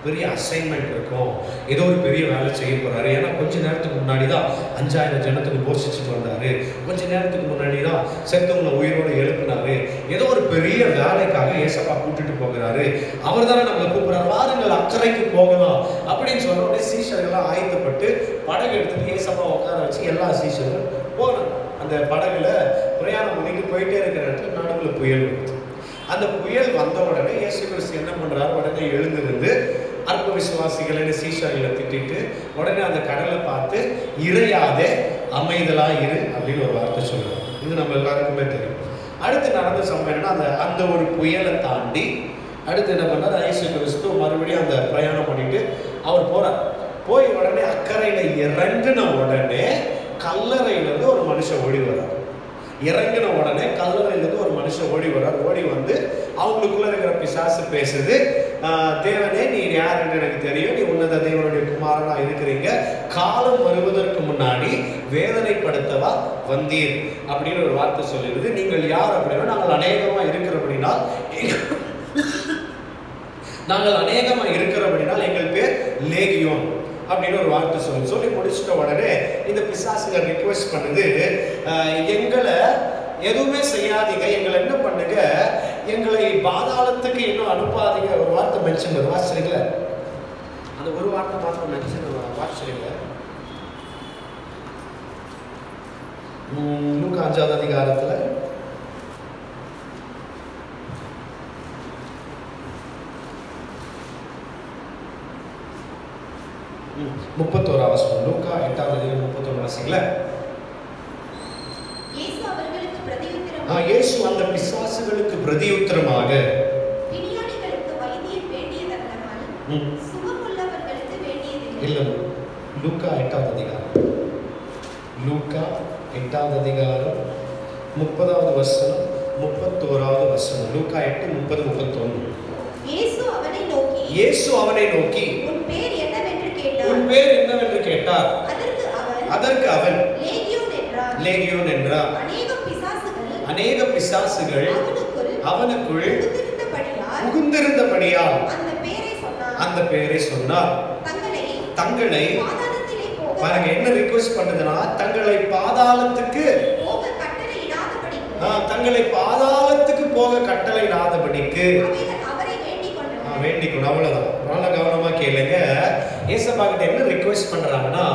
பெரிய அசைன்மெண்ட் இருக்கும், ஏதோ ஒரு பெரிய வேலை செய்ய போறாரு. ஏன்னா கொஞ்ச நேரத்துக்கு முன்னாடி தான் 5000 ஜனத்துக்கு போஷிச்சுட்டு வந்தாரு, கொஞ்ச நேரத்துக்கு முன்னாடி தான் செத்தவங்களை உயிரோடு எழுப்பினாரு. ஏதோ ஒரு பெரிய வேலைக்காக ஏசப்பா கூட்டிட்டு போகிறாரு. அவர் தானே நம்மளை கூப்பிடுறாரு, வாருங்கள் அக்கறைக்கு போகலாம் அப்படின்னு சொன்ன உடனே சீஷர்கள்லாம் ஆயத்தப்பட்டு படகு எடுத்துட்டு ஏசப்பா உட்கார வச்சு எல்லா சீஷர்களும் போனாங்க. அந்த படகுல பிரயாணம் பண்ணிட்டு போயிட்டே இருக்கிற இடத்துல நடுவில் புயல் வருது. அந்த புயல் வந்த உடனே இயேசு கிறிஸ்து என்ன பண்றாரு, உடனே எழுந்திருந்து அற்ப விசுவாசிகளை சீஷர்களை திட்டிட்டு உடனே அந்த கடலை பார்த்து இறையாதே அமைதலா இரு அப்படின்னு ஒரு வார்த்தை சொல்லுவாங்க. இது நம்ம எல்லாருக்குமே தெரியும். அடுத்து நடந்த சம்பவம் என்னன்னா, அந்த ஒரு புயலை தாண்டி அடுத்து என்ன பண்ணார், இயேசு கிறிஸ்து மறுபடியும் அந்த பிரயாணம் பண்ணிட்டு அவர் போறார். போய் உடனே அக்கறையில இறங்கின உடனே கல்லறையிலிருந்து ஒரு மனுஷன் ஓடி வர்றார். இறங்கின உடனே கல்லறையிலிருந்து ஒரு மனுஷன் ஓடி வர்றார். ஓடி வந்து அவங்களுக்குள்ள இருக்கிற பிசாசு பேசுது, தேவனே நீ யார் என்று எனக்கு தெரியும், நீ உன்னத தேவனுடைய குமாரனா இருக்கிறீங்க, காலம் வருவதற்கு முன்னாடி வேதனைப்படுத்தவா வந்தீர் அப்படின்னு ஒரு வார்த்தை சொல்லிடுது. நீங்கள் யார் அப்படின்னா, நாங்கள் அநேகமா இருக்கிறபடினால் எங்கள் பேர் லேகியோன் அப்படின்னு ஒரு வார்த்தை சொல்லி முடிச்சுட்ட உடனே இந்த பிசாசுகள் ரிக்வெஸ்ட் பண்ணுது, எங்களை எதுவுமே செய்யாதீங்க, எங்களை என்ன பண்ணுங்க, எங்களை பாதாளத்துக்கு இன்னும் அனுப்பாதீங்க. ஒரு வார்த்தை மென்ஷன் பண்ணுது, வாசிக்கிறீங்களா? அந்த ஒரு வார்த்தை மாத்திரம் மென்ஷன் வாசிக்கிறீங்க. லூக்கா 5ஆவது அதிகாரத்துல 31 வசனம். லூக்கா 8ஆவது அதிகாரம் 31 வாசிங்களா? இயேசு அந்த பிசாசுகளுக்கு பிரதியுத்தரமாக, பிணியாளிகளுக்கு வைத்தியம் வேண்டியதல்லாமல் சுகமுள்ளவர்களுக்கு வேண்டியதில்லை. இல்ல, லூக்கா 8ஆவது அதிகாரம், லூக்கா 8ஆவது அதிகாரம் 30வது வசனம் 31வது வசனம். லூக்கா 8 30 31. இயேசு அவனை நோக்கி உன் பேர் என்னவென்று கேட்டார். அதற்கு அவன் லேகியோன் என்றார். அநேக பிசாசுகள் அவனுக்குள் புகுந்திருந்தபடியால் அந்த பெயரை சொன்னார். தங்களை பாருங்க என்ன ரிக்வெஸ்ட் பண்ணுதுன்னா, தங்களை பாதாளத்துக்கு போக கட்டளையிடாதபடிக்கு வேண்டிக்கணும். அவ்வளவுதான். நல்ல கவனமா கேளுங்க. ஏசப்பா கிட்ட என்ன ரிக்வெஸ்ட் பண்றாங்கன்னா,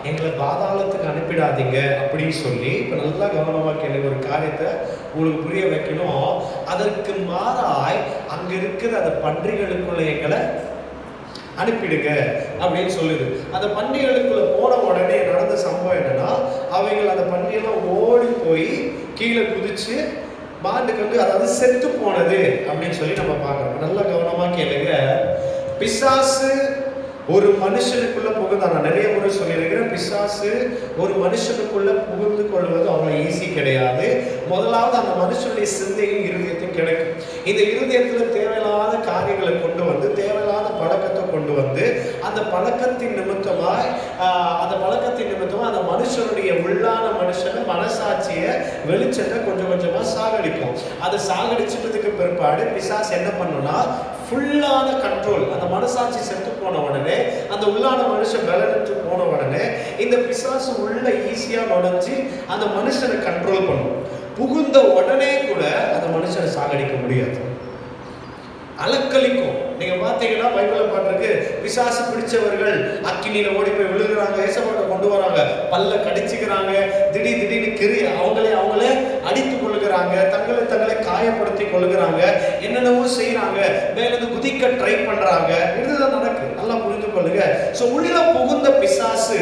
எங்களை பாதாளத்துக்கு அனுப்பிடாதீங்க அப்படின்னு சொல்லி. இப்ப நல்லா கவனமா கேளுங்க, ஒரு காரியத்தை உங்களுக்கு புரிய வைக்கணும். அதற்கு மாறாய் அங்க இருக்கிற அந்த பன்றிகளுக்குள்ள எங்களை அனுப்பிடுங்க அப்படின்னு சொல்லுது. அந்த பன்றிகளுக்குள்ள போன உடனே நடந்த சம்பவம் என்னன்னா, அவங்க அந்த பன்றியெல்லாம் ஓடி போய் கீழே குதிச்சு மாட்டுக்கு வந்து அதாவது செத்து போனது அப்படின்னு சொல்லி நம்ம பார்க்கறோம். நல்லா கவனமா கேளுங்க. பிசாசு ஒரு மனுஷனுக்குள்ள புகுந்தான். நான் நிறைய முறை சொல்லியிருக்கிறேன், பிசாசு ஒரு மனுஷனுக்குள்ள புகுந்து கொள்வது அவ்வளோ ஈஸி கிடையாது. முதலாவது அந்த மனுஷனுடைய சிந்தையும் இருதயத்தையும் கிடைக்கும். இந்த இருதயத்துல தேவையில்லாத காரியங்களை கொண்டு வந்து, தேவையில்லாத பழக்கத்தை கொண்டு வந்து, அந்த பழக்கத்தின் நிமித்தமாய் அந்த மனுஷனுடைய உள்ளான மனுஷனை மனசாட்சியை வெளிச்சத்தை கொஞ்சம் கொஞ்சமா சாகடிக்கும். அதை சாகடிச்சதுக்கு பிற்பாடு பிசாசு என்ன பண்ணுனா, ஃபுல்லான கண்ட்ரோல். அந்த மனசாட்சி செத்து போன உடனே, அந்த உள்ளான மனுஷன் பலனற்று போன உடனே, இந்த பிசாசு உள்ள ஈஸியா நுழைஞ்சு அந்த மனுஷனை கண்ட்ரோல் பண்ணும். புகுந்த உடனே கூட அந்த மனுஷனை சாகடிக்க முடியாது, அலக்களிக்கும். நீங்க பாத்தீங்கன்னா பைபிள்ல பாட்டிருக்கு, பிசாசு பிடிச்சவர்கள் அக்கினியில ஓடி போய் விழுகிறாங்க, ஏசப்பாட்ட கொண்டு வராங்க, பல்ல கடிச்சுக்கிறாங்க, திடீர்னு கிரி அவங்களே அடித்து கொள்ளுகிறாங்க, தங்களை காயப்படுத்தி கொள்ளுகிறாங்க, என்னென்னவோ செய்யறாங்க, மேலிருந்து குதிக்க ட்ரை பண்றாங்க. இதுதான் நடக்கு. நல்லா புரிந்து கொள்ளுங்க. சோ உள்ள புகுந்த பிசாசு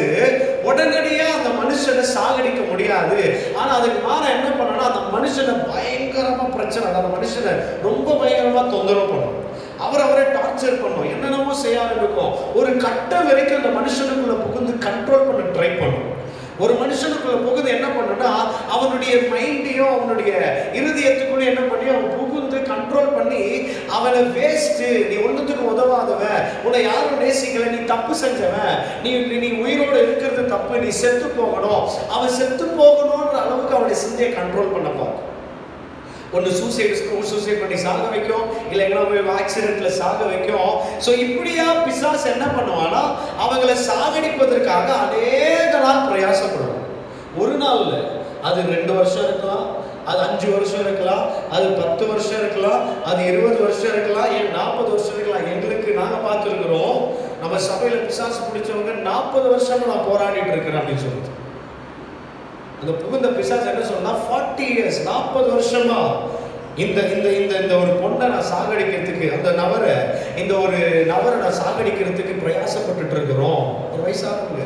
உடனடியா அந்த மனுஷனை சாகடிக்க முடியாது. ஆனா அதுக்கு மாற என்ன பண்ணனா, அந்த மனுஷனை பயங்கரமா பிரச்சனை, அந்த மனுஷனை ரொம்ப பயங்கரமா தொந்தரவு பண்ணும், அவரை டார்ச்சர் பண்ணும், என்னென்னமோ செய்ய ஆரம்பிக்கும். ஒரு கட்டம் வரைக்கும் அந்த மனுஷனுக்குள்ள புகுந்து கண்ட்ரோல் பண்ண ட்ரை பண்ணும். ஒரு மனுஷனுக்குள்ள புகுந்து என்ன பண்ணுன்னா, அவனுடைய மைண்டையும் அவனுடைய இருதயத்துக்குள்ள என்ன பண்ணி அவன் புகுந்து கண்ட்ரோல் பண்ணி அவனை வேஸ்ட், நீ ஒன்றுத்துக்கு உதவாதவன், உன்னை யாரும் நேசிக்கல, நீ தப்பு செஞ்சவன், நீ உயிரோடு இருக்கிறது தப்பு, நீ செத்து போகணும், அவன் செத்து போகணும்ன்ற அளவுக்கு அவனுடைய சிந்தையை கண்ட்ரோல் பண்ண பார்க்கும். ஒன்று சூசைட் பண்ணி சாக வைக்கும், இல்லை எங்கன்னா போய் ஆக்சிடென்ட்ல சாக வைக்கும். ஸோ இப்படியா பிசாசு என்ன பண்ணுவானா, அவங்களை சாகடிப்பதற்காக அநேக நாள் பிரயாசப்படுவான். ஒரு நாள் இல்லை, அது 2 வருஷம் இருக்கலாம், அது 5 வருஷம் இருக்கலாம், அது 10 வருஷம் இருக்கலாம், அது 20 வருஷம் இருக்கலாம், ஏன் 40 வருஷம் இருக்கலாம். எங்களுக்கு நாங்கள் பார்த்துருக்குறோம், நம்ம சபையில் பிசாசு பிடிச்சவங்க 40 வருஷமா நான் போராடிட்டு இருக்கிறேன் அப்படின்னு சொல்லுது. அந்த புகுந்த பிசாசு என்ன சொன்னா, 40 இயர்ஸ் 40 வருஷமா இந்த இந்த இந்த இந்த ஒரு பொண்ணை நான் சாகடிக்கிறதுக்கு, அந்த நபரை நான் சாகடிக்கிறதுக்கு பிரயாசப்பட்டுட்டு இருக்கிறோம். ஒரு வயசாகுங்க,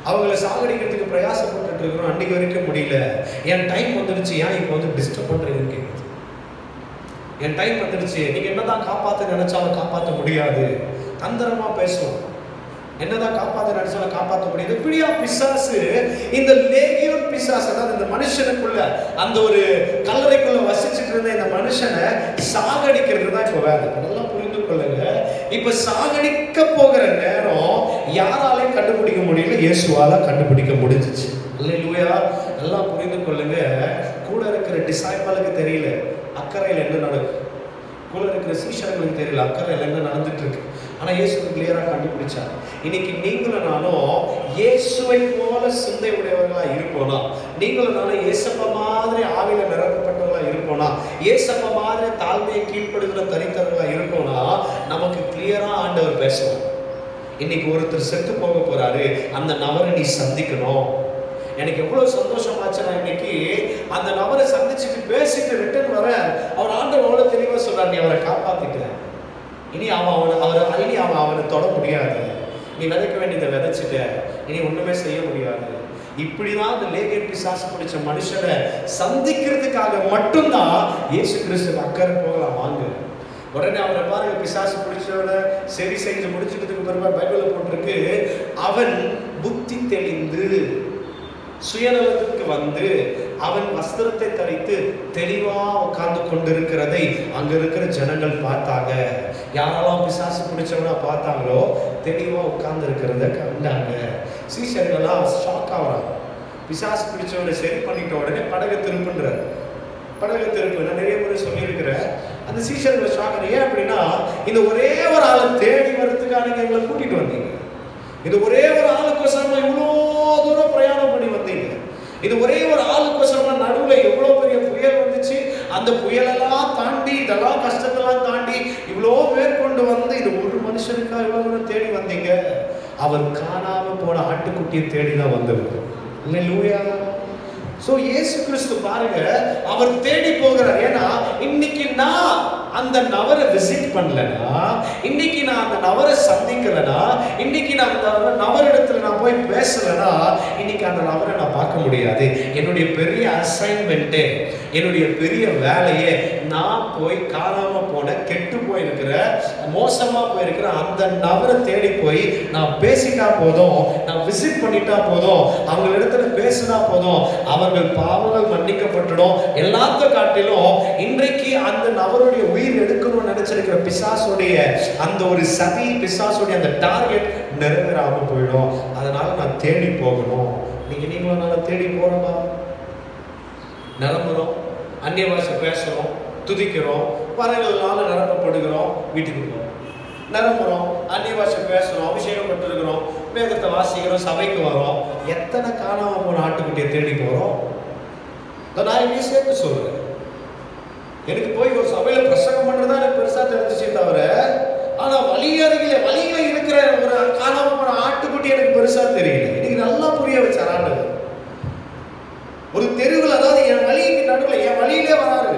அவங்கள சாகடிக்கிறதுக்கு பிரயாசப்பட்டுட்டு இருக்கிறோம், அன்னைக்கு வரைக்கும் முடியல, என் டைம் வந்துடுச்சு, ஏன் இப்போ வந்து டிஸ்டர்ப் பண்றீங்கன்னு கேட்குது. என் டைம் வந்துடுச்சு, நீங்க என்னதான் காப்பாற்ற நினைச்சாலும் காப்பாற்ற முடியாது, தந்திரமா பேசுவோம், என்னதான் காப்பாற்ற நினைச்சாலும் காப்பாற்ற முடியாது. இப்படியா பிசாசு இந்த லேகியோன் பிசாசு, அதாவது இந்த மனுஷனுக்குள்ள அந்த ஒரு கல்லறைக்குள்ள வசிச்சுட்டு இருந்த இந்த மனுஷனை சாகடிக்கிறது தான் இப்போ வேலை. நல்லா புரிந்து கொள்ளுங்க. இப்ப சாகடிக்க போகிற நேரம் யாராலையும் கண்டுபிடிக்க முடியல, இயேசுவால கண்டுபிடிக்க முடிஞ்சிச்சு. அல்லேலூயா. எல்லாம் புரிந்து கொள்ளுங்க. கூட இருக்கிற டிசைபிளுக்கு தெரியல அக்கறையில் என்ன நடக்கும், கூட இருக்கிற சீஷர்களுக்கு தெரியல அக்கறையில் என்ன நடந்துட்டு இருக்கு. ஆனா இயேசு கிளியரா கண்டுபிடிச்சார். இன்னைக்கு நீங்களும் நானும் இயேசுவை போல சிந்தை உடையவர்களா இருப்போனா, நீங்களும் நானும் இயேசப்பா மாதிரி ஆவியில நிரப்பப்பட்டவர்களா இருப்போனா, இயேசப்பா மாதிரி தாழ்மையை கீழ்ப்படுகிற தனித்தவர்களா இருப்போனா, நமக்கு கிளியரா ஆண்டவர் பேசுவார். இன்னைக்கு ஒருத்தர் செத்து போக போறாரு, அந்த நபரை நீ சந்திக்கணும். எனக்கு எவ்வளவு சந்தோஷமாச்சுன்னா, இன்னைக்கு அந்த நபரை சந்திச்சுட்டு பேசிட்டு ரிட்டர்ன் வர அவர் ஆண்டவர் எவ்வளவு தெளிவா சொல்றார், நீ அவரை காப்பாத்திட்ட, இனி அவன் அவனை தொட முடியாது, நீ விதைக்க வேண்டியதை விதைச்சிட்ட, இனி ஒண்ணுமே செய்ய முடியாது. இப்படிதான் அந்த லேகியன் பிசாசு பிடிச்ச மனுஷனை சந்திக்கிறதுக்காக மட்டும்தான் இயேசு கிறிஸ்து அக்கறை போகலாம் வாங்க. உடனே அவரை பாருங்க, பிசாசு பிடிச்சவனை சரி செஞ்சு முடிச்சுட்டதுக்கு பிறகு பைபிள்ல போட்டிருக்கு, அவன் புத்தி தெளிந்து சுயநலத்துக்கு வந்து அவன் வஸ்திரத்தை தரித்து தெளிவா உட்கார்ந்து கொண்டிருக்கிறதை அங்க இருக்கிற ஜனங்கள் பார்த்தாங்க. யாரெல்லாம் பிசாசு பிடிச்சவனா பார்த்தாங்களோ தெளிவா உட்கார்ந்து இருக்கிறத கண்டாங்க. சீஷர்கள்லாம் ஷாக் ஆகுறாங்க. பிசாசு பிடிச்சவனை சரி பண்ணிட்ட உடனே படகை திருப்புன்றார். படகை திருப்பு நான் நிறைய முறை சொல்லியிருக்கிறேன். அந்த சீஷர்கள் ஷாக். ஏன் அப்படின்னா, இந்த ஒரே ஒரு ஆளை தேடி வரதுக்காக நீங்க எங்களை கூட்டிட்டு வந்தீங்க, இது ஒரே ஒரு ஆளுக்கோசரமா இவ்வளோ தூரம் பிரயாணம் பண்ணி வந்தீங்க, இது ஒரே ஒரு ஆளுக்கோசரமா நடுவுல எவ்வளவு பெரிய புயல் வந்துச்சு, அந்த புயலெல்லாம் தாண்டி இதெல்லாம் கஷ்டத்தெல்லாம் தாண்டி இவ்வளோ பேர் கொண்டு வந்து இது ஒரு மனுஷனுக்காக இவ்வளவு தூரம் தேடி வந்தீங்க. அவர் காணாம போன ஆட்டுக்குட்டியை தேடிதான் வந்தவர். அல்லேலூயா. சோ இயேசு கிறிஸ்து பாருங்க, அவர் தேடி போகிறார். ஏன்னா இன்னைக்கு நான் அந்த நபரை விசிட் பண்ணலனா, இன்னைக்கு நான் அந்த நபரை சந்திக்கலனா, இன்னைக்கு நான் அந்த நபரிடத்துல நான் போய் பேசலனா, இன்னைக்கு அந்த நபரை நான் பார்க்க முடியாது. என்னுடைய பெரிய அசைன்மெண்ட்டே, என்னுடைய பெரிய வேலையே, நான் போய் காணாம போன கெட்டு போயிருக்கிற மோசமா போயிருக்கிற அந்த நபரை தேடி போய் நான் பேசிட்டா போதும், நான் விசிட் பண்ணிட்டா போதும், அவங்க இடத்துல பேசினா போதும், அவர்கள் பாவங்கள் மன்னிக்கப்பட்டுடும். எல்லாத்த காட்டிலும் இன்றைக்கு அந்த நபருடைய உயிர் எடுக்கணும்னு நினைச்சிருக்கிற பிசாசுடைய அந்த ஒரு சதி, பிசாசுடைய அந்த டார்கெட் நிறைவேறாம போயிடும். அதனால நான் தேடி போகணும். நீங்களும் நல்லா தேடி போறோமா? நிரம்புறோம், அந்நிய பாஷை பேசுறோம், துதிக்கிறோம், வரங்களால நிரப்பப்படுகிறோம், வீட்டுக்கு போறோம். நிரம்புறோம், அந்நிய பாஷை பேசுறோம், அபிஷேகம் பட்டிருக்கிறோம், வேதத்தை வாசிக்கிறோம், சபைக்கு வரோம். எத்தனை காணாம போன ஆட்டுக்குட்டியை தேடி போறோம்? நான் இங்கே சேர்த்து சொல்றேன். எனக்கு போய் ஒரு சபையில பிரசங்கம் பண்றதா எனக்கு பெருசா தெரிஞ்சிச்சே தவிர, ஆனா வழியில இருக்கிற ஒரு காணாம போன ஆட்டுக்குட்டி எனக்கு பெருசா தெரியல. இன்னைக்கு நல்லா புரிய வச்சார் ஆண்டவர். ஒரு தெருவில், அதாவது என் வழிக்கு நடுவில், என் வழியிலே வராரு,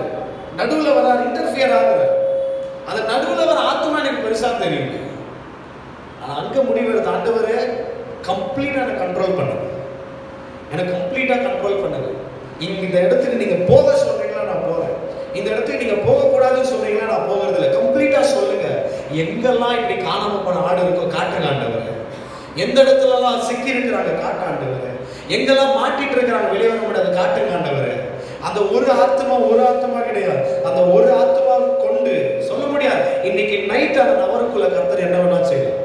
நடுவில் வராரு, இன்டர்ஃபியர் ஆகுது. அந்த நடுவில் வர ஆத்மா எனக்கு பெருசா தெரியல. ஆனா அங்க முடிவெடுத்த ஆண்டவரே கம்ப்ளீட்டா எனக்கு கண்ட்ரோல் பண்ணுது, எனக்கு கம்ப்ளீட்டா கண்ட்ரோல் பண்ணுது. இந்த இடத்துக்கு நீங்க போக சொல்றீங்களா, நான் போறேன். இந்த இடத்துக்கு நீங்க போகக்கூடாதுன்னு சொல்றீங்களா, நான் போகிறது இல்லை. கம்ப்ளீட்டா சொல்லுங்க. எங்கெல்லாம் இப்படி காணாம போன ஆடு இருக்கோ காட்டுங்க ஆண்டவரே. எந்த இடத்துலலாம் சிக்கி இருக்கிறாங்க காட்ட ஆண்டவரே. எங்கெல்லாம் மாட்டிட்டு இருக்கிறாங்க வெளியே வர முடியாது காட்டுங்க ஆண்டவரே. அந்த ஒரு ஆத்மா கிடையாது, அந்த ஒரு ஆத்மா கொண்டு சொல்ல முடியாது. இன்னைக்கு நைட் அந்த நபருக்குள்ள கர்த்தர் என்ன வேணா செய்யலாம்.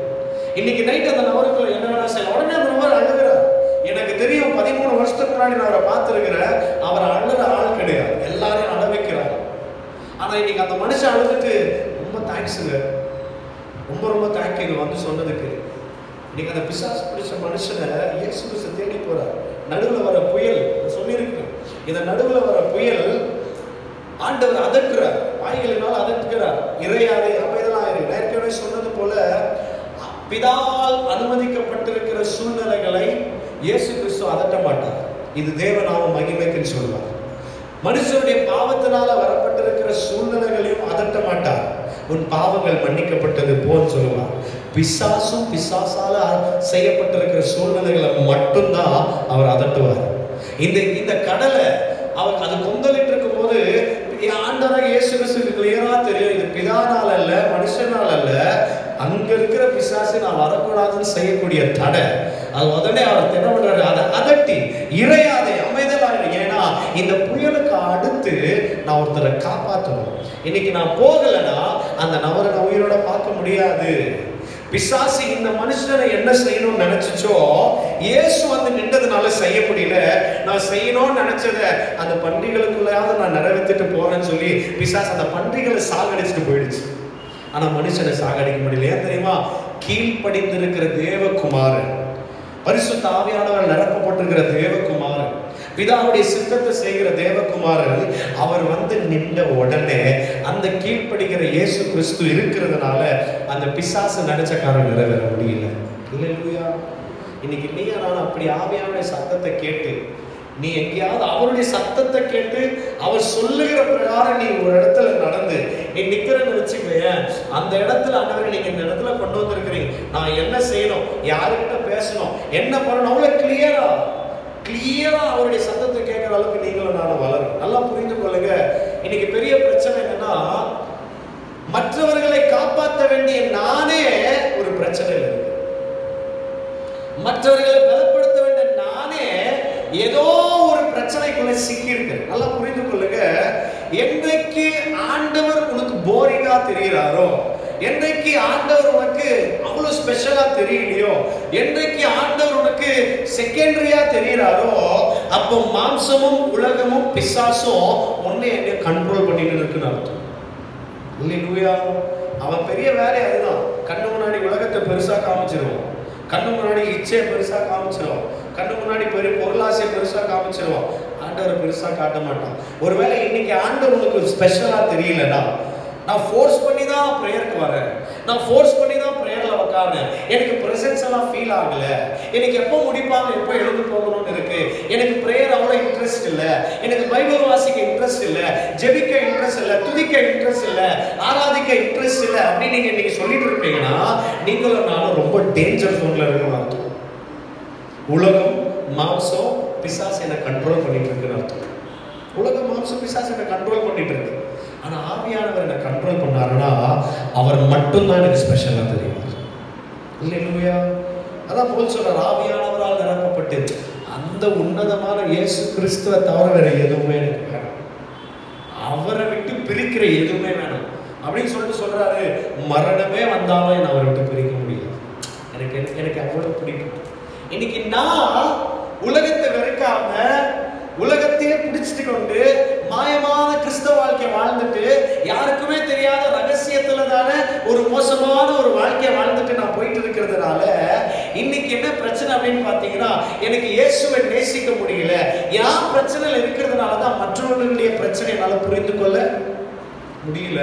இன்னைக்கு நைட் அந்த நபருக்குள்ள என்ன வேணா செய்யலாம். உடனே அந்த நபர் அழுகிறார். எனக்கு தெரியும், 13 வருஷத்துக்கு முன்னாடி நான் அவரை பார்த்துருக்கிறேன். அவர் அழுகிற ஆள் கிடையாது, எல்லாரையும் அழ வைக்கிறார். ஆனா இன்னைக்கு அந்த மனுஷன் அழுதுட்டு ரொம்ப தேங்க்ஸுங்க, ரொம்ப தேங்க்யூங்க வந்து சொன்னதுக்கு. இன்னைக்கு அந்த பிசாசு பிடிச்ச மனுஷனை இயேசு கிறிஸ்து தேடி போறார். நடுவில் வர புயல் சொல்லியிருக்கு, இந்த நடுவில் வர புயல் ஆண்டவர் அதட்டுறார், வாய்களினால் அதட்டுகிறார். இறையாதை அமைதலாம் இரு. ஏற்கனவே சொன்னது போல பிதாவால் அனுமதிக்கப்பட்டிருக்கிற சூழ்நிலைகளை இயேசு கிறிஸ்து அதட்ட மாட்டார். இது தேவநாம மகிமைக்குன்னு சொல்லுவார். மனுஷனுடைய பாவத்தினால வரப்பட்டிருக்கிற சூழ்நிலைகளையும் அதட்ட மாட்டார். உன் பாவங்கள் மன்னிக்கப்பட்டது போன்னு சொல்லுவார். பிசாசும் பிசாசால செய்யப்பட்டிருக்கிற சூழ்நிலைகளை மட்டும்தான் அவர் அதட்டுவார். இந்த கடலை அவர் அது கொந்தளிட்டு இருக்கும் போது ஆண்டவராக இயேசு கிறிஸ்துவுக்கு கிளியரா தெரியும், இது பிதானால் அல்ல, மனுஷனால் அல்ல, அங்க இருக்கிற பிசாசு நான் வரக்கூடாதுன்னு செய்யக்கூடிய தடை. அது உடனே அவர் என்ன பண்றாரு, அதை அதட்டி இறையாதை அமைதலாக. ஏன்னா இந்த புயலுக்கு அடுத்து நான் ஒருத்தரை காப்பாற்றணும். இன்னைக்கு நான் போகலைன்னா அந்த நபரை நான் உயிரோட பார்க்க முடியாது. பிசாசு இந்த மனுஷனை என்ன செய்யணும்னு நினைச்சோ, இயேசு வந்து நின்றதுனால செய்ய முடியல. நான் செய்யணும்னு நினைச்சத அந்த பன்றிகளுக்குள்ளாவது நான் நிறைவேற்றிட்டு போறேன்னு சொல்லி பிசாசு அந்த பன்றிகளை சாகடிச்சுட்டு போயிடுச்சு. ஆனா மனுஷனை சாகடிக்க முடியல. ஏன் தெரியுமா? கீழ்ப்படிந்திருக்கிற தேவகுமாரன், பரிசுத்த ஆவியானவர் நிரப்பப்பட்டிருக்கிற தேவகுமாரன், பிதாவுடைய சித்தத்தை செய்கிற தேவகுமாரன், அவர் வந்து நின்ற உடனே அந்த கீழ்ப்படுகிற இயேசு கிறிஸ்து இருக்கிறதுனால அந்த பிசாசு நினைச்ச காரணம் நிறைவேற முடியல. இல்லையா? இன்னைக்கு நீங்க நான் அப்படி ஆவியானுடைய சத்தத்தை கேட்டு, நீ எங்கேயாவது அவருடைய சத்தத்தை கேட்டு அவர் சொல்லுகிற பிரகாரம் நீ ஒரு இடத்துல நடந்து நீ நிக்கிறன்னு வச்சுக்கேன், அந்த இடத்துல ஆண்டவரே நீங்க இந்த இடத்துல கொண்டு வந்திருக்கிறீங்க, நான் என்ன செய்யணும், யாருக்கிட்ட பேசணும், என்ன பண்ணணும், அவ்வளவு கிளியரா அவருடைய சத்தத்தை கேட்கிற அளவுக்கு நீங்களும் நானும் வளரும். நல்லா புரிந்து கொள்ளுங்க. இன்னைக்கு பெரிய பிரச்சனை என்னன்னா, மற்றவர்களை காப்பாற்ற வேண்டிய நானே ஒரு பிரச்சனை இல்லை. மற்றவர்களை பலப்படுத்த வேண்டிய நானே ஏதோ ஒரு பிரச்சனைக்குள்ள சிக்கி இருக்கு. நல்லா புரிந்து கொள்ளுங்க. என்றைக்கு ஆண்டவர் உனக்கு போரிங்கா தெரிகிறாரோ, என்றைக்கு ஆண்டவர் உனக்கு அவ்வளவு ஸ்பெஷலா தெரியலையோ, என்றைக்கு ஆண்டவர் உனக்கு செகண்டரியா தெரிகிறாரோ, அப்போ மாம்சமும் உலகமும் பிசாசும் உன்னை என்ன கண்ட்ரோல் பண்ணிட்டு இருக்குன்னு அர்த்தம். இல்லையா? அவன் பெரிய வேலை அதுதான். கண்ணு முன்னாடி உலகத்தை பெருசா காமிச்சிருவான், கண்ணு முன்னாடி இச்சையை பெருசா காமிச்சிருவான், கண்ணு முன்னாடி பெரிய பொருளாசையை பெருசா காமிச்சிருவான். ஆண்டவரை பெருசா காட்ட மாட்டான். ஒருவேளை இன்னைக்கு ஆண்டவர் உனக்கு ஸ்பெஷலா தெரியலன்னா, நான் ஃபோர்ஸ் பண்ணி தான் ப்ரேயருக்கு வரேன், நான் ஃபோர்ஸ் பண்ணி தான் ப்ரேயர்ல உட்கார்றேன், எனக்கு பிரசன்ஸ் எல்லாம் ஃபீல் ஆகல, எனக்கு எப்போ முடிப்பாங்க, எப்போ எழுந்து போகணும்னு இருக்கு, எனக்கு ப்ரேயர் அவ்வளோ இன்ட்ரெஸ்ட் இல்லை, எனக்கு பைபிள் வாசிக்க இன்ட்ரெஸ்ட் இல்லை, ஜெபிக்க இன்ட்ரெஸ்ட் இல்லை, துதிக்க இன்ட்ரெஸ்ட் இல்லை, ஆராதிக்க இன்ட்ரெஸ்ட் இல்லை அப்படின்னு நீங்க இன்னைக்கு சொல்லிட்டு இருப்பீங்கன்னா, நீங்களும் நானும் ரொம்ப டேஞ்சர் ஜோன்ல இருக்கணும் அர்த்தம். உலகம் மாம்சம் பிசாசு என்னை கண்ட்ரோல் பண்ணிட்டு இருக்குன்னு அர்த்தம். உலகம் மாம்சம் பிசாசு என்னை கண்ட்ரோல் பண்ணிட்டு இருக்கு. ஆனா ஆவியானவர் என்னை கண்ட்ரோல் பண்ணாருன்னா அவர் மட்டும்தான் எனக்கு ஸ்பெஷலா தெரியும். இல்லையா? அதான் போல் சொல்றார், ஆவியானவரால் நிரப்பப்பட்டு அந்த உன்னதமான இயேசு கிறிஸ்துவை தவிர வேற எதுவுமே எனக்கு வேணும், அவரை விட்டு பிரிக்கிற எதுவுமே வேணும் அப்படின்னு சொல்லிட்டு சொல்றாரு. மரணமே வந்தாலும் என்ன அவரை விட்டு பிரிக்க முடியாது. எனக்கு அவ்வளவு பிடிக்கும். இன்னைக்கு நான் உலகத்தை வெறுக்காம உலகத்தையே பிடிச்சிட்டு கொண்டு மாயமான கிறிஸ்தவ வாழ்க்கையை வாழ்ந்துட்டு யாருக்குமே தெரியாத ரகசியத்துல தானே ஒரு மோசமான ஒரு வாழ்க்கையை வாழ்ந்துட்டு நான் போயிட்டு இருக்கிறதுனால இன்னைக்கு என்ன பிரச்சனை அப்படின்னு பாத்தீங்கன்னா, எனக்கு இயேசுவை நேசிக்க முடியல. யார் பிரச்சனையில இருக்கிறதுனால தான் மற்றவர்களுடைய பிரச்சனை என்னால புரிந்து கொள்ள முடியல,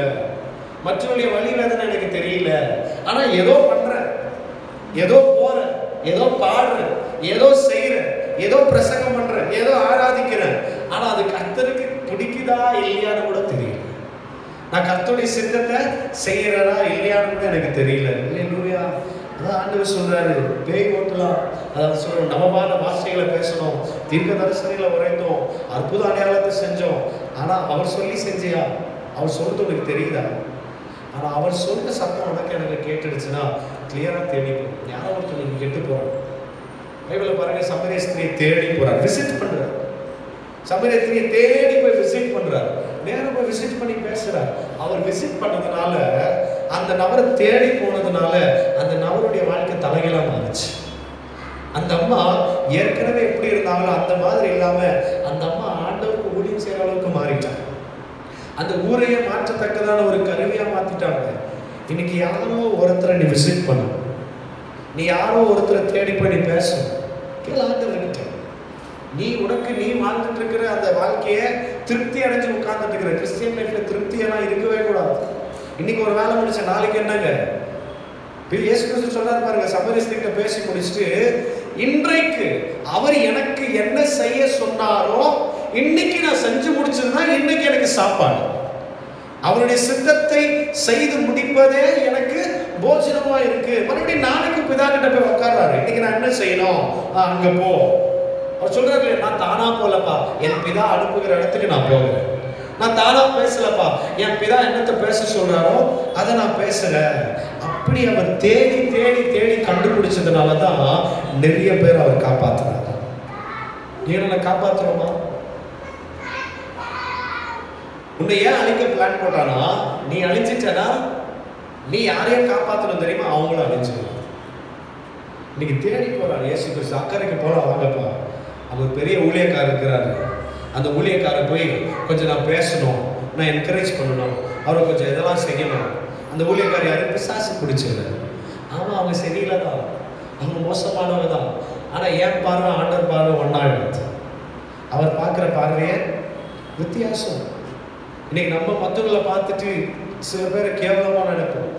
மற்றவர்களுடைய வழி வேதனை எனக்கு தெரியல. ஆனா ஏதோ பண்றேன், ஏதோ போறேன், ஏதோ பாடுறேன், ஏதோ செய்யறேன், ஏதோ பிரசங்கம் பண்றேன், ஏதோ ஆராதிக்கிறேன். ஆனா அது கர்த்தருக்கு பிடிக்குதா இல்லையான்னு கூட தெரியல. நான் கர்த்தருடைய சித்தத்தை செய்யறதா இல்லையான்னு கூட எனக்கு தெரியல. இல்லையா? அதான் ஆண்டவர் சொல்றாரு, பேய் ஓட்டலாம், அதாவது சொல்றோம், நவமான வார்த்தைகளை பேசணும், தீர்க்க தரிசனங்களை உரைத்தோம், அற்புத அடையாளத்தை செஞ்சோம். ஆனா அவர் சொல்லி செஞ்சியா? அவர் சொல்றது உனக்கு தெரியுதா? ஆனா அவர் சொல்ற சத்தம் உனக்கு எனக்கு கேட்டுடுச்சுன்னா கிளியரா தேடி யாரோ ஒருத்தர் நீங்க கெட்டு போறாங்க. பைபிள்ல பாருங்க, சமரிய ஸ்திரியை தேடி போறார், விசிட் பண்றார். சமரிய ஸ்திரியை தேடி போய் விசிட் பண்றார், நேரம் போய் விசிட் பண்ணி பேசுறார். அவர் விசிட் பண்ணதுனால, அந்த நபரை தேடி போனதுனால அந்த நபருடைய வாழ்க்கை தலைகீழா மாறிச்சு. அந்த அம்மா ஏற்கனவே எப்படி இருந்தாங்களோ அந்த மாதிரி இல்லாம அந்த அம்மா ஆண்டவருக்கு ஊழியம் செய்யற அளவுக்கு மாறிட்டாங்க. அந்த ஊரையே மாற்றத்தக்கதான ஒரு கருவியா மாத்திட்டாங்க. இன்னைக்கு யாரோ ஒருத்தரை நீ விசிட் பண்ண, நீ யாரோ ஒருத்தரை தேடி போய் நீ பேசணும். ஆண்டவர்கிட்ட நீ உனக்கு நீ வாழ்ந்துட்டு இருக்கிற அந்த வாழ்க்கையை திருப்தி அடைஞ்சு உட்கார்ந்துட்டு இருக்கிற கிறிஸ்டியன் லைஃப்ல திருப்தி எல்லாம் இருக்கவே கூடாது. இன்னைக்கு ஒரு வேலை முடிச்ச நாளைக்கு என்னங்க? இயேசு கிறிஸ்து சொல்றாரு பாருங்க, சமரிய ஸ்திரிகிட்ட பேசி முடிச்சுட்டு, இன்றைக்கு அவர் எனக்கு என்ன செய்ய சொன்னாரோ இன்னைக்கு நான் செஞ்சு முடிச்சதுன்னா இன்னைக்கு எனக்கு சாப்பாடு. அவருடைய சித்தத்தை செய்து முடிப்பதே எனக்கு போஜனமா இருக்கு. மறுபடியும் நாளைக்கு பிதா கிட்ட போய் உட்கார்றாரு, இன்னைக்கு நான் என்ன செய்யணும், அங்க போ. அவர் சொல்றாரு, நான் தானா போலப்பா, என் பிதா அனுப்புகிற இடத்துக்கு நான் போகிறேன். நான் தானா பேசலப்பா, என் பிதா என்னத்தை பேச சொல்றாரோ அதை நான் பேசுறேன். அப்படி அவர் தேடி தேடி தேடி கண்டுபிடிச்சதுனாலதான் நிறைய பேர் அவர் காப்பாத்துறாரு. ஏன்னா காப்பாத்துறோமா? உன்னை ஏன் அழிக்க பிளான் போட்டானா, நீ அழிச்சிட்டனா நீ யாரையும் காப்பாற்றணும் தெரியுமா, அவங்களும் அழிச்சிடலாம். இன்னைக்கு தேடி போறாரு இயேசு கிறிஸ்து. அக்கறைக்கு போல வாங்கப்பா, அவர் பெரிய ஊழியக்காரர் இருக்கிறாரு. அந்த ஊழியக்காரர் போய் கொஞ்சம் நான் பேசணும், நான் என்கரேஜ் பண்ணணும், அவரை கொஞ்சம் இதெல்லாம் செய்யணும். அந்த ஊழியக்காரர் யாரும் பிசாசு பிடிச்சது. ஆமாம், அவங்க சரியில்லை தான், அவங்க மோசமானவங்க தான். ஆனால் ஏன் பார்வை ஆண்டவர் பார்வை ஒன்றாயிடுது. அவர் பார்க்குற பார்வையே வித்தியாசம். இன்னைக்கு நம்ம மற்றவங்களை பார்த்துட்டு சில பேரை கேவலமாக நினைப்போம்,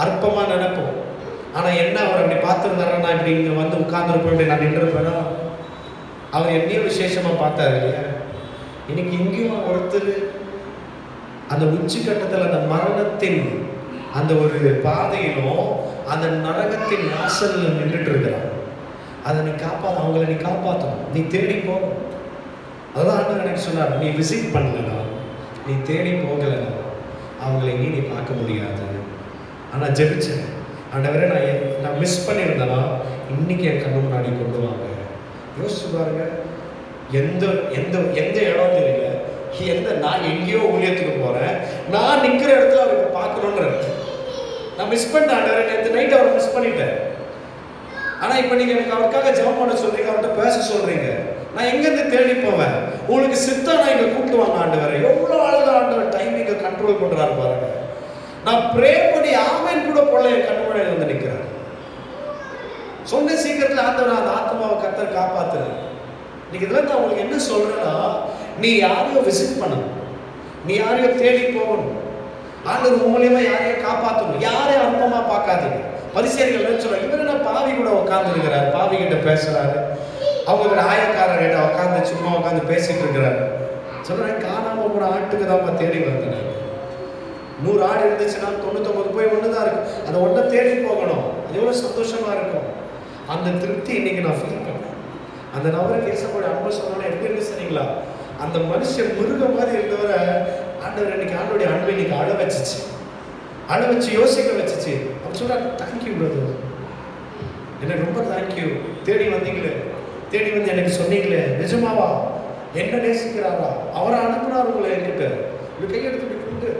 அற்பமாக நினைப்போம். ஆனால் என்ன அவர் அப்படி பார்த்துருந்தாரா, நான் இப்படி இங்கே வந்து உட்கார்ந்துருப்பேன், இப்படி நான் நின்றுருப்பேனா? அவர் என்னையும் விசேஷமாக பார்த்தாரு இல்லையா? இன்னைக்கு இங்கேயும் ஒருத்தர் அந்த உச்சிக்கட்டத்தில் அந்த மரணத்தின் அந்த ஒரு பாதையிலும் அந்த நரகத்தின் வாசலில் நின்றுட்டு இருக்கிறான். அதை நீ அவங்கள நீ காப்பாற்றணும், நீ தேடி போகணும். அதுதான் ஆண்டவர் எனக்கு சொன்னார், நீ விசிட் பண்ணலனா, நீ தேடி போகலைனா அவங்களை நீ பார்க்க முடியாது. ஆனால் ஜெபிச்சேன், ஆண்டவரே நான் மிஸ் பண்ணியிருந்தேன்னா இன்னைக்கு என் கண்ணு முன்னாடி கொண்டு வாங்க. யோசிச்சு பாருங்க, எந்த எந்த எந்த இடம் தெரியல, நான் எங்கேயோ ஊழியத்துக்கு போறேன், நான் நிற்கிற இடத்துல அவருக்கு பார்க்கணும்னு இருக்கேன். நான் மிஸ் பண்ணிட்டேன் ஆண்டவரே, நேற்று நைட் அவரை மிஸ் பண்ணிட்டேன். ஆனால் இப்போ நீங்கள் எனக்கு அவருக்காக ஜெபம் பண்ண சொல்றீங்க, அவர்கிட்ட பேச சொல்றீங்க, நான் எங்கேருந்து தேடி போவேன்? உங்களுக்கு சித்தம் நான் இங்கே கூப்பிட்டு வாங்க ஆண்டவரே. எவ்வளோ அழகாக ஆண்டவர் டைமிங்கை கண்ட்ரோல் பண்ணுறாரு பாருங்க. நான் ப்ரே பண்ணி ஆமேன் கூட போல என் கண்ணு முன்னாடி வந்து நிற்கிறேன். சொன்ன சீக்கிரத்தில் ஆண்டவர் அந்த ஆத்மாவை கர்த்தர் காப்பாத்துறேன். இன்னைக்கு இதெல்லாம் நான் உங்களுக்கு என்ன சொல்றேன்னா, நீ யாரையும் விசிட் பண்ணணும், நீ யாரையும் தேடி போகணும், ஆண்டவர் மூலியமா யாரையும் காப்பாற்றணும். யாரையும் அற்பமா பார்க்காதீங்க. பரிசேயர்கள் என்ன சொல்றாங்க, இவர் என்ன பாவி கூட உட்கார்ந்து இருக்கிறாரு, பாவி கிட்ட பேசுறாரு, அவங்க ஆயக்காரர்கிட்ட உட்காந்து சும்மா உட்காந்து பேசிட்டு இருக்கிறாரு. சொல்றேன், காணாம போன ஆட்டுக்கு தான் தேடி வந்தேன். 100 ஆடு இருந்துச்சுன்னா 99 போய் ஒண்ணுதான் இருக்கு, அதை ஒன்றை தேடி போகணும். அது எவ்வளவு சந்தோஷமா இருக்கும். அந்த திருப்தி இன்னைக்கு நான் ஃபீல் பண்ணேன். அந்த நபருக்கு ஏசப்போட அன்பு சொன்னா எப்படி இருந்து சரிங்களா, அந்த மனுஷன் மிருக மாதிரி இருந்தவரை ஆண்டவர் இன்னைக்கு ஆண்டோடைய அன்பை இன்னைக்கு அழ வச்சிச்சு, அழ வச்சு யோசிக்க வச்சிச்சு. அவர் சொல்றாரு, தேங்க்யூ பிரதர், எனக்கு ரொம்ப தேங்க்யூ, தேடி வந்தீங்களே, தேடி வந்து எனக்கு சொன்னீங்களே, நிஜமாவா என்ன நேசிக்கிறாரா, அவரை அனுப்புனார் உங்களை என்கிட்ட, இப்படி கையெடுத்து கொண்டு.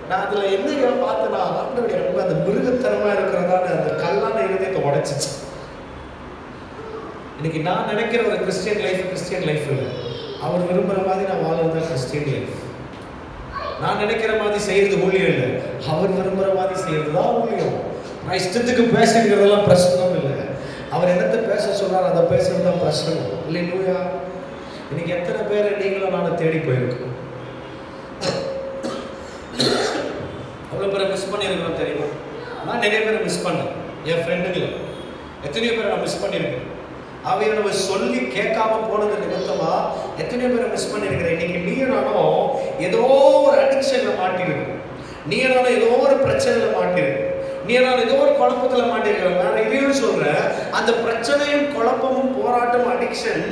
நான் அதுல என்ன பார்த்தேன்னா, ஆண்டோடைய அன்பு அந்த மிருகத்தனமா இருக்கிறதான அந்த கல்லான இருதயத்தை உடைச்சிச்சு. இன்னைக்கு நான் நினைக்கிற ஒரு கிறிஸ்டியன் லைஃப் இல்லை. அவர் விரும்புகிற மாதிரி நான் வாழ்றது தான் கிறிஸ்டியன் லைஃப். நான் நினைக்கிற மாதிரி செய்யறது ஊழியம் இல்லை, அவர் விரும்புகிற மாதிரி செய்யறது தான் ஊழியம். நான் இஷ்டத்துக்கு பேசுகிறதெல்லாம் பிரசங்கம் இல்லை, அவர் என்னத்தை பேச சொல்றாரு அதை பேசுறது தான் பிரசங்கம். இல்லையா? இன்னைக்கு எத்தனை பேரை நீங்களும் நானும் தேடி போயிருக்கோம். அவ்வளோ பேரை மிஸ் பண்ணியிருக்கிறோம் தெரியுமா? நான் நிறைய பேரை மிஸ் பண்ணேன். என் ஃப்ரெண்டுங்களை எத்தனையோ பேரை நான் மிஸ் பண்ணியிருக்கேன். அவையை நம்ம சொல்லி கேட்காம போனது நிமித்தமா எத்தனையோ பேரை மிஸ் பண்ணியிருக்கிறேன். இன்னைக்கு நீயும் நானும் ஏதோ ஒரு அடிக்ஷன்ல மாட்டிருக்கோம், நீயும் நானும் ஏதோ ஒரு பிரச்சனையில மாட்டிருக்கோம், நீ நான் ஏதோ ஒரு குழப்பத்தில் மாட்டிருக்கிறேன். நான் இதையும் சொல்றேன், அந்த பிரச்சனையும் குழப்பமும் போராட்டம் அடிக்ஷன்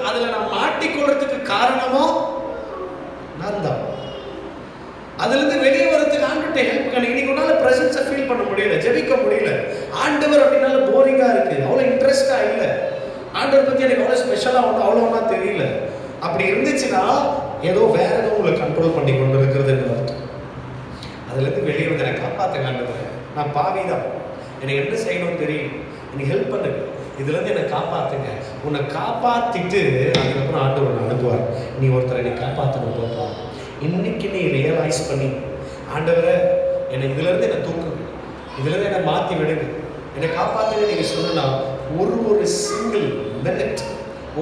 அதில் நான் மாட்டிக்கொள்றதுக்கு காரணமோ நான் தான். அதுலேருந்து வெளியே வரதுக்கு ஆண்டவர்கிட்ட ஹெல்ப் பண்ணி. இன்னைக்கு உன்னால பிரசன்ஸை ஃபீல் பண்ண முடியல, ஜெபிக்க முடியல. ஆண்டவர் அப்படின்னால போரிங்கா இருக்கு, அவ்வளோ இன்ட்ரெஸ்டா இல்லை. ஆண்டவர் பத்தி எனக்கு அவ்வளோ ஸ்பெஷலாக ஒன்றும் அவ்வளோ ஒன்றா தெரியல. அப்படி இருந்துச்சுன்னா ஏதோ வேற ஏதோ உங்களை கண்ட்ரோல் பண்ணி கொண்டு இருக்கிறதுன்னு அர்த்தம். அதுலேருந்து வெளியே வந்து எனக்கு காப்பாற்றுங்க ஆண்டவர், நான் பாவி தான், எனக்கு என்ன செய்யணும்னு தெரியும், எனக்கு ஹெல்ப் பண்ணுங்க, இதுலேருந்து என்னை காப்பாற்றுங்க. உன்னை காப்பாற்றிட்டு அதுக்கப்புறம் ஆண்டவர் அனுப்புவார். நீ ஒருத்தரை என்னை காப்பாற்றணும் போப்பா. இன்னைக்கு நீ ரியலைஸ் பண்ணி, ஆண்டவரை என்னை இதுலேருந்து என்னை தூக்குங்க, இதுலேருந்து என்னை மாற்றி விடுங்க, என்னை காப்பாற்றுங்க நீங்கள் சொன்னா ஒரு சிங்கிள் மினிட்,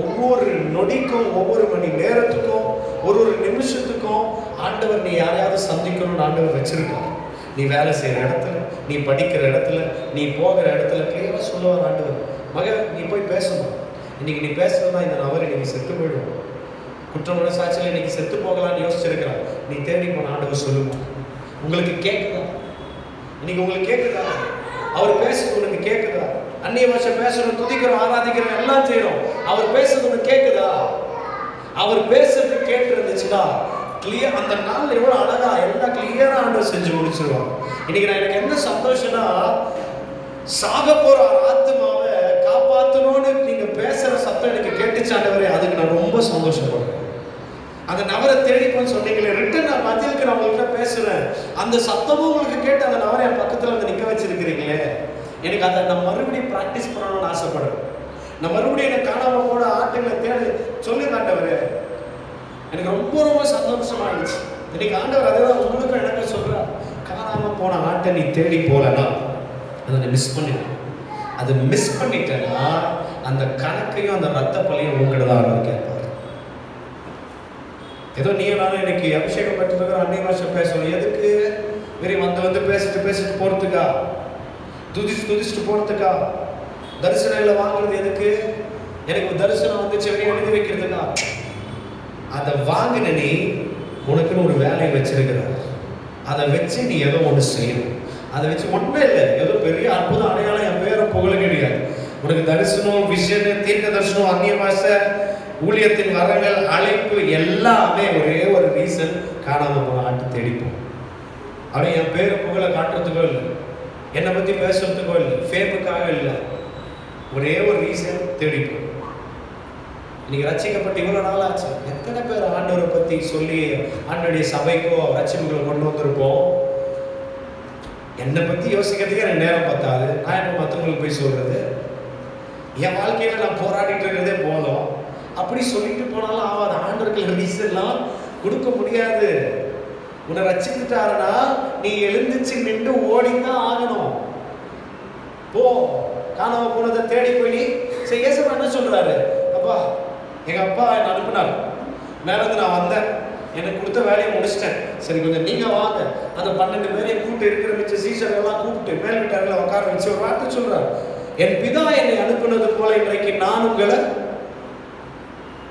ஒவ்வொரு நொடிக்கும், ஒவ்வொரு மணி நேரத்துக்கும், ஒரு நிமிஷத்துக்கும் ஆண்டவர் நீ யாரையாவது சந்திக்கணும்னு ஆண்டவர் வச்சிருக்கார். நீ வேலை செய்கிற இடத்துல, நீ படிக்கிற இடத்துல, நீ போகிற இடத்துல கிளியராக சொல்லுவார் ஆண்டவர், மகன் நீ போய் பேசணும், இன்னைக்கு நீ பேசுறதா இந்த நபர் இன்னைக்கு செத்து போயிடுவோம், குற்றமுறை சாட்சியில் இன்னைக்கு செத்து போகலான்னு யோசிச்சிருக்கிறான். நீ தேடி போன ஆண்டவர் சொல்லுமா, உங்களுக்கு கேட்குதா? இன்னைக்கு உங்களுக்கு கேட்குதா? அவர் பேசுறது உனக்கு கேட்குதா? அந்நிய பாஷை பேசுறோம், துதிக்கிறோம், ஆராதிக்கிறோம், எல்லாம் செய்யறோம், அவர் பேசுறது உனக்கு கேட்குதா? அவர் பேசுறது கேட்டு இருந்துச்சுன்னா கிளியர், அந்த நாள் எவ்வளவு அழகா எல்லாம் கிளியரா ஆண்டவர் செஞ்சு முடிச்சிருவாங்க. இன்னைக்கு நான் எனக்கு என்ன சந்தோஷம்னா, சாக போற ஆத்மாவை காப்பாற்றணும்னு நீங்க பேசுற சத்தம் எனக்கு கேட்டுச்சாண்டவரே, அதுக்கு நான் ரொம்ப சந்தோஷப்படுறேன். அந்த நபரை தேடிப்போன்னு சொன்னீங்களே, ரிட்டன் நான் மத்தியிலுக்கு நான் உங்கள்கிட்ட பேசுறேன். அந்த சத்தமும் உங்களுக்கு கேட்டு அந்த நபரை என் பக்கத்துல வந்து நிக்க வச்சிருக்கிறீங்களே, எனக்கு அதை நான் மறுபடியும் பிராக்டிஸ் பண்ணணும்னு ஆசைப்படுறேன். நான் மறுபடியும் எனக்கு காணாம போன ஆட்டுகளை தேடி சொல்லி காட்டவரு. எனக்கு ரொம்ப ரொம்ப சந்தோஷமாயிடுச்சு. இன்னைக்கு ஆண்டவர் அதான் உங்களுக்கு எனக்கு சொல்றார், காணாம போன ஆட்டை நீ தேடி போலனா அதை மிஸ் பண்ணிடு. அதை மிஸ் பண்ணிட்டேன்னா அந்த கணக்கையும் அந்த ரத்த பழியும் உங்ககிட்ட தான் ஆண்டவர் கேட்பார். ஏதோ நீயும் நானும் இன்னைக்கு அபிஷேகம் பெற்றிருக்கிற அன்னைய வருஷம் பேசணும். எதுக்கு? வெறும் வந்து பேசிட்டு போறதுக்கா? துதிச்சுட்டு போறதுக்கா? தரிசனங்களை வாங்குறது எதுக்கு? எனக்கு தரிசனம் வந்துச்சு எழுதி வைக்கிறதுக்கா? அதை வாங்கின நீ உனக்குன்னு ஒரு வேலையை வச்சிருக்கிறார். அதை வச்சு நீ ஏதோ ஒன்று செய்யணும். அதை வச்சு ஒன்றுமே இல்லை, ஏதோ பெரிய அற்புதம் அடையாளம் என் பேரை புகழ கிடையாது. உனக்கு தரிசனம், விஷன், தீர்க்க தரிசனம், அந்நிய பாஷை, ஊழியத்தின் வரங்கள், அழைப்பு எல்லாமே ஒரே ஒரு ரீசன், காணாம போன ஆட்டு தேடிப்போம். ஆனால் என் பேரை புகழ காட்டுறதுக்கோ இல்லை, என்னை பற்றி பேசுறதுக்கோ இல்லை, ஃபேமுக்காக இல்லை, ஒரே ஒரு ரீசன், தேடிப்போம். இன்னைக்கு ரட்சிக்கப்பட்டு இவ்வளோ நாள் ஆச்சு. எத்தனை பேர் ஆண்டவரை பற்றி சொல்லி ஆண்டவருடைய சபைக்கோ ரட்சிப்புகளை கொண்டு வந்திருப்போம். என்னை பற்றி யோசிக்கிறதுக்கு எனக்கு நேரம் பத்தாது. நான் இப்போ மற்றவங்களுக்கு போய் சொல்றது, என் வாழ்க்கையில நான் போராடிட்டு இருக்கிறதே போதும். அப்படி சொல்லிட்டு போனாலும் ஆகாது. ஆண்டவருக்கு ரீசன்லாம் கொடுக்க முடியாது. உன்னை ரட்சித்துட்டாருன்னா நீ எழுந்துச்சு நின்று ஓடிதான் ஆகணும். போ, காணாம போனதை தேடி போய் நீ சரி. ஏசப்பா என்ன சொல்றாரு? அப்பா, எங்க அப்பா என்ன அனுப்பினார், மேல இருந்து நான் வந்தேன், எனக்கு கொடுத்த வேலையை முடிச்சிட்டேன், சரி கொஞ்சம் நீங்க வாங்க. அந்த 12 பேரையும் கூப்பிட்டு இருக்கிற மிச்ச சீசர்களெல்லாம் கூப்பிட்டு மேல் வீட்டார்களை உட்கார வச்சு ஒரு வார்த்தை சொல்றாரு, என் பிதா என்னை அனுப்புனது போல இன்றைக்கு நான் உங்களை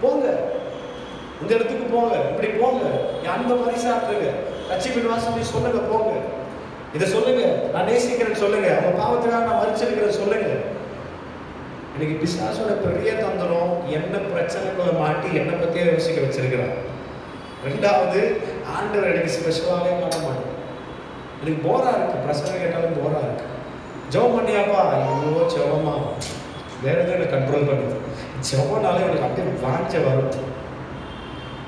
போங்க, இந்த இடத்துக்கு போங்க, இப்படி போங்க, என் அன்பை பரிசாற்றுங்க, ரட்சிப்பின் வாசனை சொல்லுங்க, போங்க, இதை சொல்லுங்க, நான் நேசிக்கிறேன்னு சொல்லுங்க, அவங்க பாவத்துக்காக நான் மறிச்சிருக்கிறேன் சொல்லுங்க. எனக்கு பிசாசோட பெரிய தந்திரம் என்ன பிரச்சனைக்குள்ள மாட்டி என்னை பத்தியே யோசிக்க வச்சிருக்கிறான். ரெண்டாவது, ஆண்டவர் எனக்கு ஸ்பெஷலாகவே காண மாட்டேன். எனக்கு போரா இருக்கு, பிரச்சனை கேட்டாலும் போரா இருக்கு. ஜெபம் பண்ணியாப்பா, இவ்வளோ ஜெபமா, வேற எதுவும் எனக்கு கண்ட்ரோல் பண்ணுது. ஜெபம்னாலே எனக்கு அப்படியே வாஞ்ச வரும்.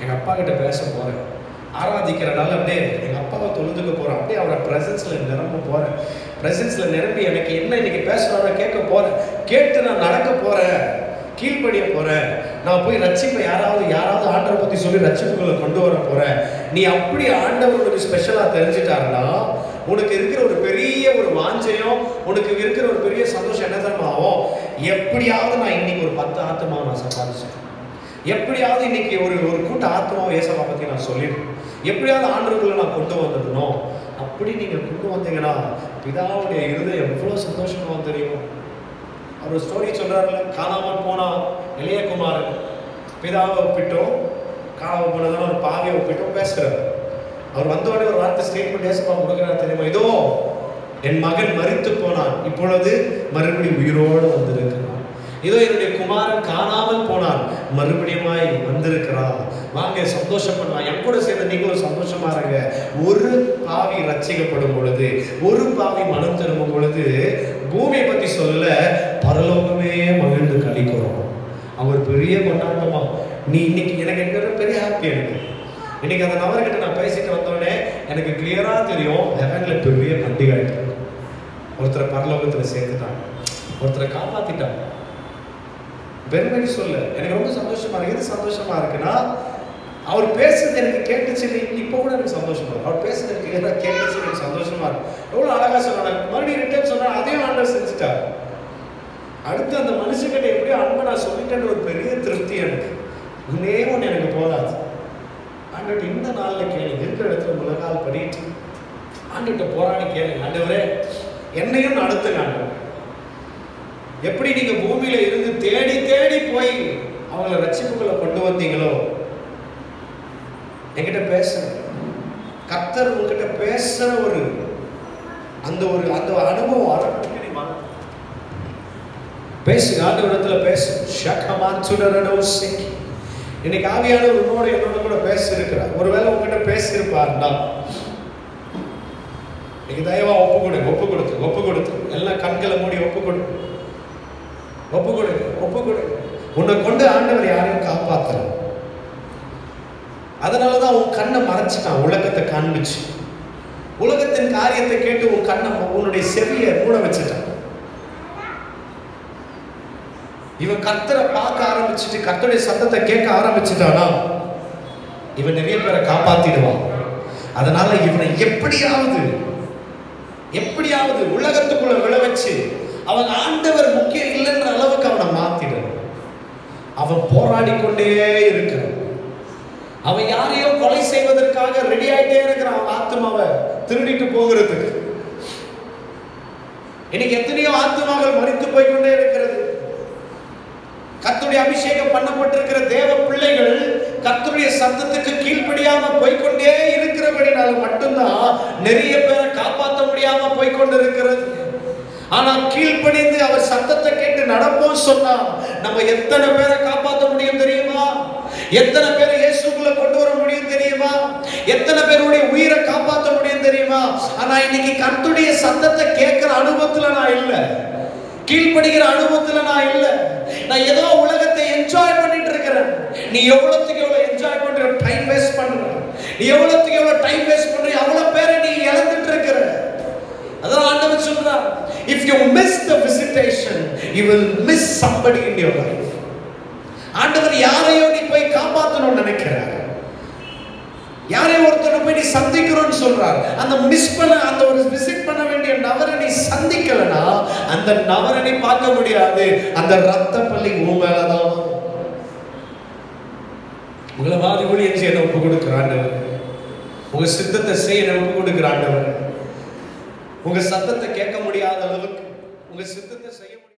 எங்கள் அப்பா கிட்ட பேச போகிறேன், ஆராதிக்கிறனால அப்படியே எங்கள் அப்பாவை தொழுதுக்க போகிறேன், அப்படியே அவரோட ப்ரெசன்ஸில் நிரம்ப போகிறேன். ப்ரெசன்ஸில் நிரம்பி எனக்கு என்ன இன்னைக்கு பேசுகிறாரோ கேட்க போகிறேன். கேட்டு நான் நடக்க போகிறேன், கீழ்ப்படிய போகிறேன். நான் போய் ரட்சிப்பை யாராவது ஆண்டவரை பற்றி சொல்லி ரட்சிப்புகளை கொண்டு வர போகிறேன். நீ அப்படி ஆண்டவருக்கு ஸ்பெஷலாக தெரிஞ்சிட்டாருன்னா உனக்கு இருக்கிற ஒரு பெரிய ஒரு வாஞ்சையும் உனக்கு இருக்கிற ஒரு பெரிய சந்தோஷம் என்ன தரமாகும்? எப்படியாவது நான் இன்னைக்கு ஒரு 10 ஆத்மாவை நான் சம்பாதிச்சேன், எப்படியாவது இன்னைக்கு ஒரு கூட்ட ஆத்மாவை ஏசப்பா பற்றி நான் சொல்லிடுறேன், எப்படியாவது ஆண்டவர்களை நான் கொண்டு வந்துடணும். அப்படி நீங்கள் கொண்டு வந்தீங்கன்னா பிதாவுடைய இருதயம் எவ்வளோ சந்தோஷமா தெரியும். அவர் ஸ்டோரி சொல்றாருல, காணாமல் போனா இளையகுமாரன் பிதாவை ஒப்பிட்டோம், காணாமல் போனதான ஒரு பாவியை ஒப்பிட்டோம் பேசுறாரு. அவர் வந்தோடனே ஒரு வார்த்தை ஸ்டேட்மெண்ட் ஏசப்பா கொடுக்குறாரு தெரியுமா? இதோ என் மகன் மரித்து போனான், இப்பொழுது மறுபடியும் உயிரோடு வந்திருக்கிறான். இதோ என்னுடைய குமாரன் காணாமல் போனான், மறுபடியுமாய் வந்திருக்கிறான். வாங்க சந்தோஷப்படுவான். என் கூட சேர்ந்து நீங்களும் சந்தோஷமா இருங்க. ஒரு பாவி ரட்சிக்கப்படும் பொழுது, ஒரு பாவி மனம் திரும்பும் பொழுது பூமியை பத்தி சொல்ல பரலோகமே மகிழ்ந்து கழிக்கிறோம். அவர் பெரிய கொண்டாட்டமா. நீ இன்னைக்கு எனக்கு இருக்கிற பெரிய ஹாப்பி. எனக்கு இன்னைக்கு அந்த நபர்கிட்ட நான் பேசிட்டு வந்தோடனே எனக்கு கிளியரா தெரியும், ஹெவன்ல பெரிய பண்டிகை ஆயிட்டு. ஒருத்தரை பரலோகத்துல சேர்த்துட்டாங்க, ஒருத்தரை காப்பாத்திட்டாங்க. பெருமை சொல்ல எனக்கு ரொம்ப சந்தோஷமா இருக்கு. எது சந்தோஷமா இருக்குன்னா, அவர் பேசுறது எனக்கு கேட்டுச்சு. இப்போ கூட எனக்கு சந்தோஷமா இருக்கு. அவர் பேசுறது எனக்கு கிளியரா கேட்டுச்சு, எனக்கு சந்தோஷமா இருக்கு. எவ்வளவு அழகா சொன்னாங்க. மறுபடியும் ரிட்டர்ன் சொன்னா அதையும் ஆண்டவர் செஞ்சுட்டார். அடுத்து அந்த மனுஷங்கிட்ட எப்படியோ அன்பை நான் சொல்லிட்டேன்னு ஒரு பெரிய திருப்தி எனக்கு. ஒன்னே ஒன்று எனக்கு போதாது. ஆண்டவர்கிட்ட இந்த நாளில் கேளுங்க, இருக்கிற இடத்துல முழங்கால் படிட்டு ஆண்டவர்கிட்ட போராடி கேளுங்க, ஆண்டவரே என்னையும் நடத்துங்க ஆண்டவர். எப்படி நீங்க பூமியில இருந்து தேடி தேடி போய் அவங்கள ரட்சிப்புகளை கொண்டு வந்தீங்களோ, என்கிட்ட பேசுங்க. கர்த்தர் உங்ககிட்ட பேசுற அந்த அனுபவம் வரப்பட்டு பேசுங்க. ஆண்டவரிடத்துல பேசு. ஷகமான் சுடரடோ சிக்கி. இன்னைக்கு ஆவியானவர் உன்னோட என்னோட கூட பேச இருக்கிறார். ஒருவேளை உங்ககிட்ட பேசியிருப்பார்னா இன்னைக்கு தயவா ஒப்பு கொடுத்து எல்லாம் கண்களை மூடி ஒப்பு கொடுங்க. உன்னை கொண்டு ஆண்டவர் யாரையும் காப்பாத்தல. அதனாலதான் உன் கண்ணை மறைச்சிட்டான், உலகத்தை காண்பிச்சு. உலகத்தின் காரியத்தை கேட்டு உன் கண்ணை, உன்னுடைய செவியை மூட வச்சுட்டான். இவன் கர்த்தரை பார்க்க ஆரம்பிச்சுட்டு கர்த்தருடைய சத்தத்தை கேட்க ஆரம்பிச்சுட்டானா இவன் நிறைய பேரை காப்பாத்திடுவான். அதனால இவனை எப்படியாவது உலகத்துக்குள்ள விழ வச்சு அவன் ஆண்டவர் முக்கியம் இல்லைன்ற அளவுக்கு அவனை மாத்திடணும். அவன் போராடி கொண்டே இருக்கிறான். அவன் யாரையோ கொலை செய்வதற்காக ரெடி ஆயிட்டே இருக்கிறான். அவன் ஆத்மாவை திருடிட்டு போகிறதுக்கு. இன்னைக்கு எத்தனையோ ஆத்மாக்கள் மரித்து போய்கொண்டே இருக்கிறது. கர்த்தருடைய அபிஷேகம் பண்ணப்பட்டிருக்கிற தேவ பிள்ளைகள் கர்த்தருடைய சத்தத்துக்கு கீழ்ப்படியாம போய்கொண்டே இருக்கிறபடினால மட்டும்தான் நிறைய பேரை காப்பாற்ற முடியாம போய்கொண்டு இருக்கிறது. ஆனா கீழ்ப்படிந்து அவர் சத்தத்தை கேட்டு நடப்போம் சொன்னா நம்ம எத்தனை பேரை காப்பாற்ற முடியும் தெரியுமா? எத்தனை பேரை இயேசுக்குள்ள கொண்டு வர முடியும் தெரியுமா? எத்தனை பேருடைய உயிரை காப்பாற்ற முடியும் தெரியுமா? ஆனா இன்னைக்கு கர்த்தருடைய சத்தத்தை கேட்கிற அனுபவத்துல நான் இல்லை, கீழ்ப்படுகிற அனுபவத்துல நான் இல்லை. நான் ஏதோ உலகத்தை என்ஜாய் பண்ணிட்டு இருக்கிறேன். நீ எவ்வளவுக்கு எவ்வளவு என்ஜாய் பண்ற, டைம் வேஸ்ட் பண்ற, நீ எவ்வளவுக்கு எவ்வளவு டைம் வேஸ்ட் பண்ற, அவ்வளவு பேரை நீ இழந்துட்டு இருக்கிற. அதான் ஆண்டவர் சொல்றார், if you miss the visitation you will miss somebody in your life. ஆண்டவர் யாரையோ நீ போய் காப்பாற்றணும்னு நினைக்கிறார், யாரையோ ஒருத்தரை போய் நீ சந்திக்கிறோன்னு சொல்றார். அந்த மிஸ் பண்ண, அந்த ஒரு விசிட் பண்ண வேண்டிய நபரை நீ சந்திக்கலனா அந்த நபரை நீ பார்க்க முடியாது. அந்த ரத்த பள்ளி உன் மேலதான். உங்களை மாதிரி ஊழியம் செய்ய ஒப்பு கொடுக்கிற ஆண்டவர், உங்க சித்தத்தை செய்ய ஒப்பு கொடுக்கிற ஆண்டவர், உங்க சத்தத்தை கேட்க முடியாத அளவுக்கு உங்க சித்தத்தை செய்ய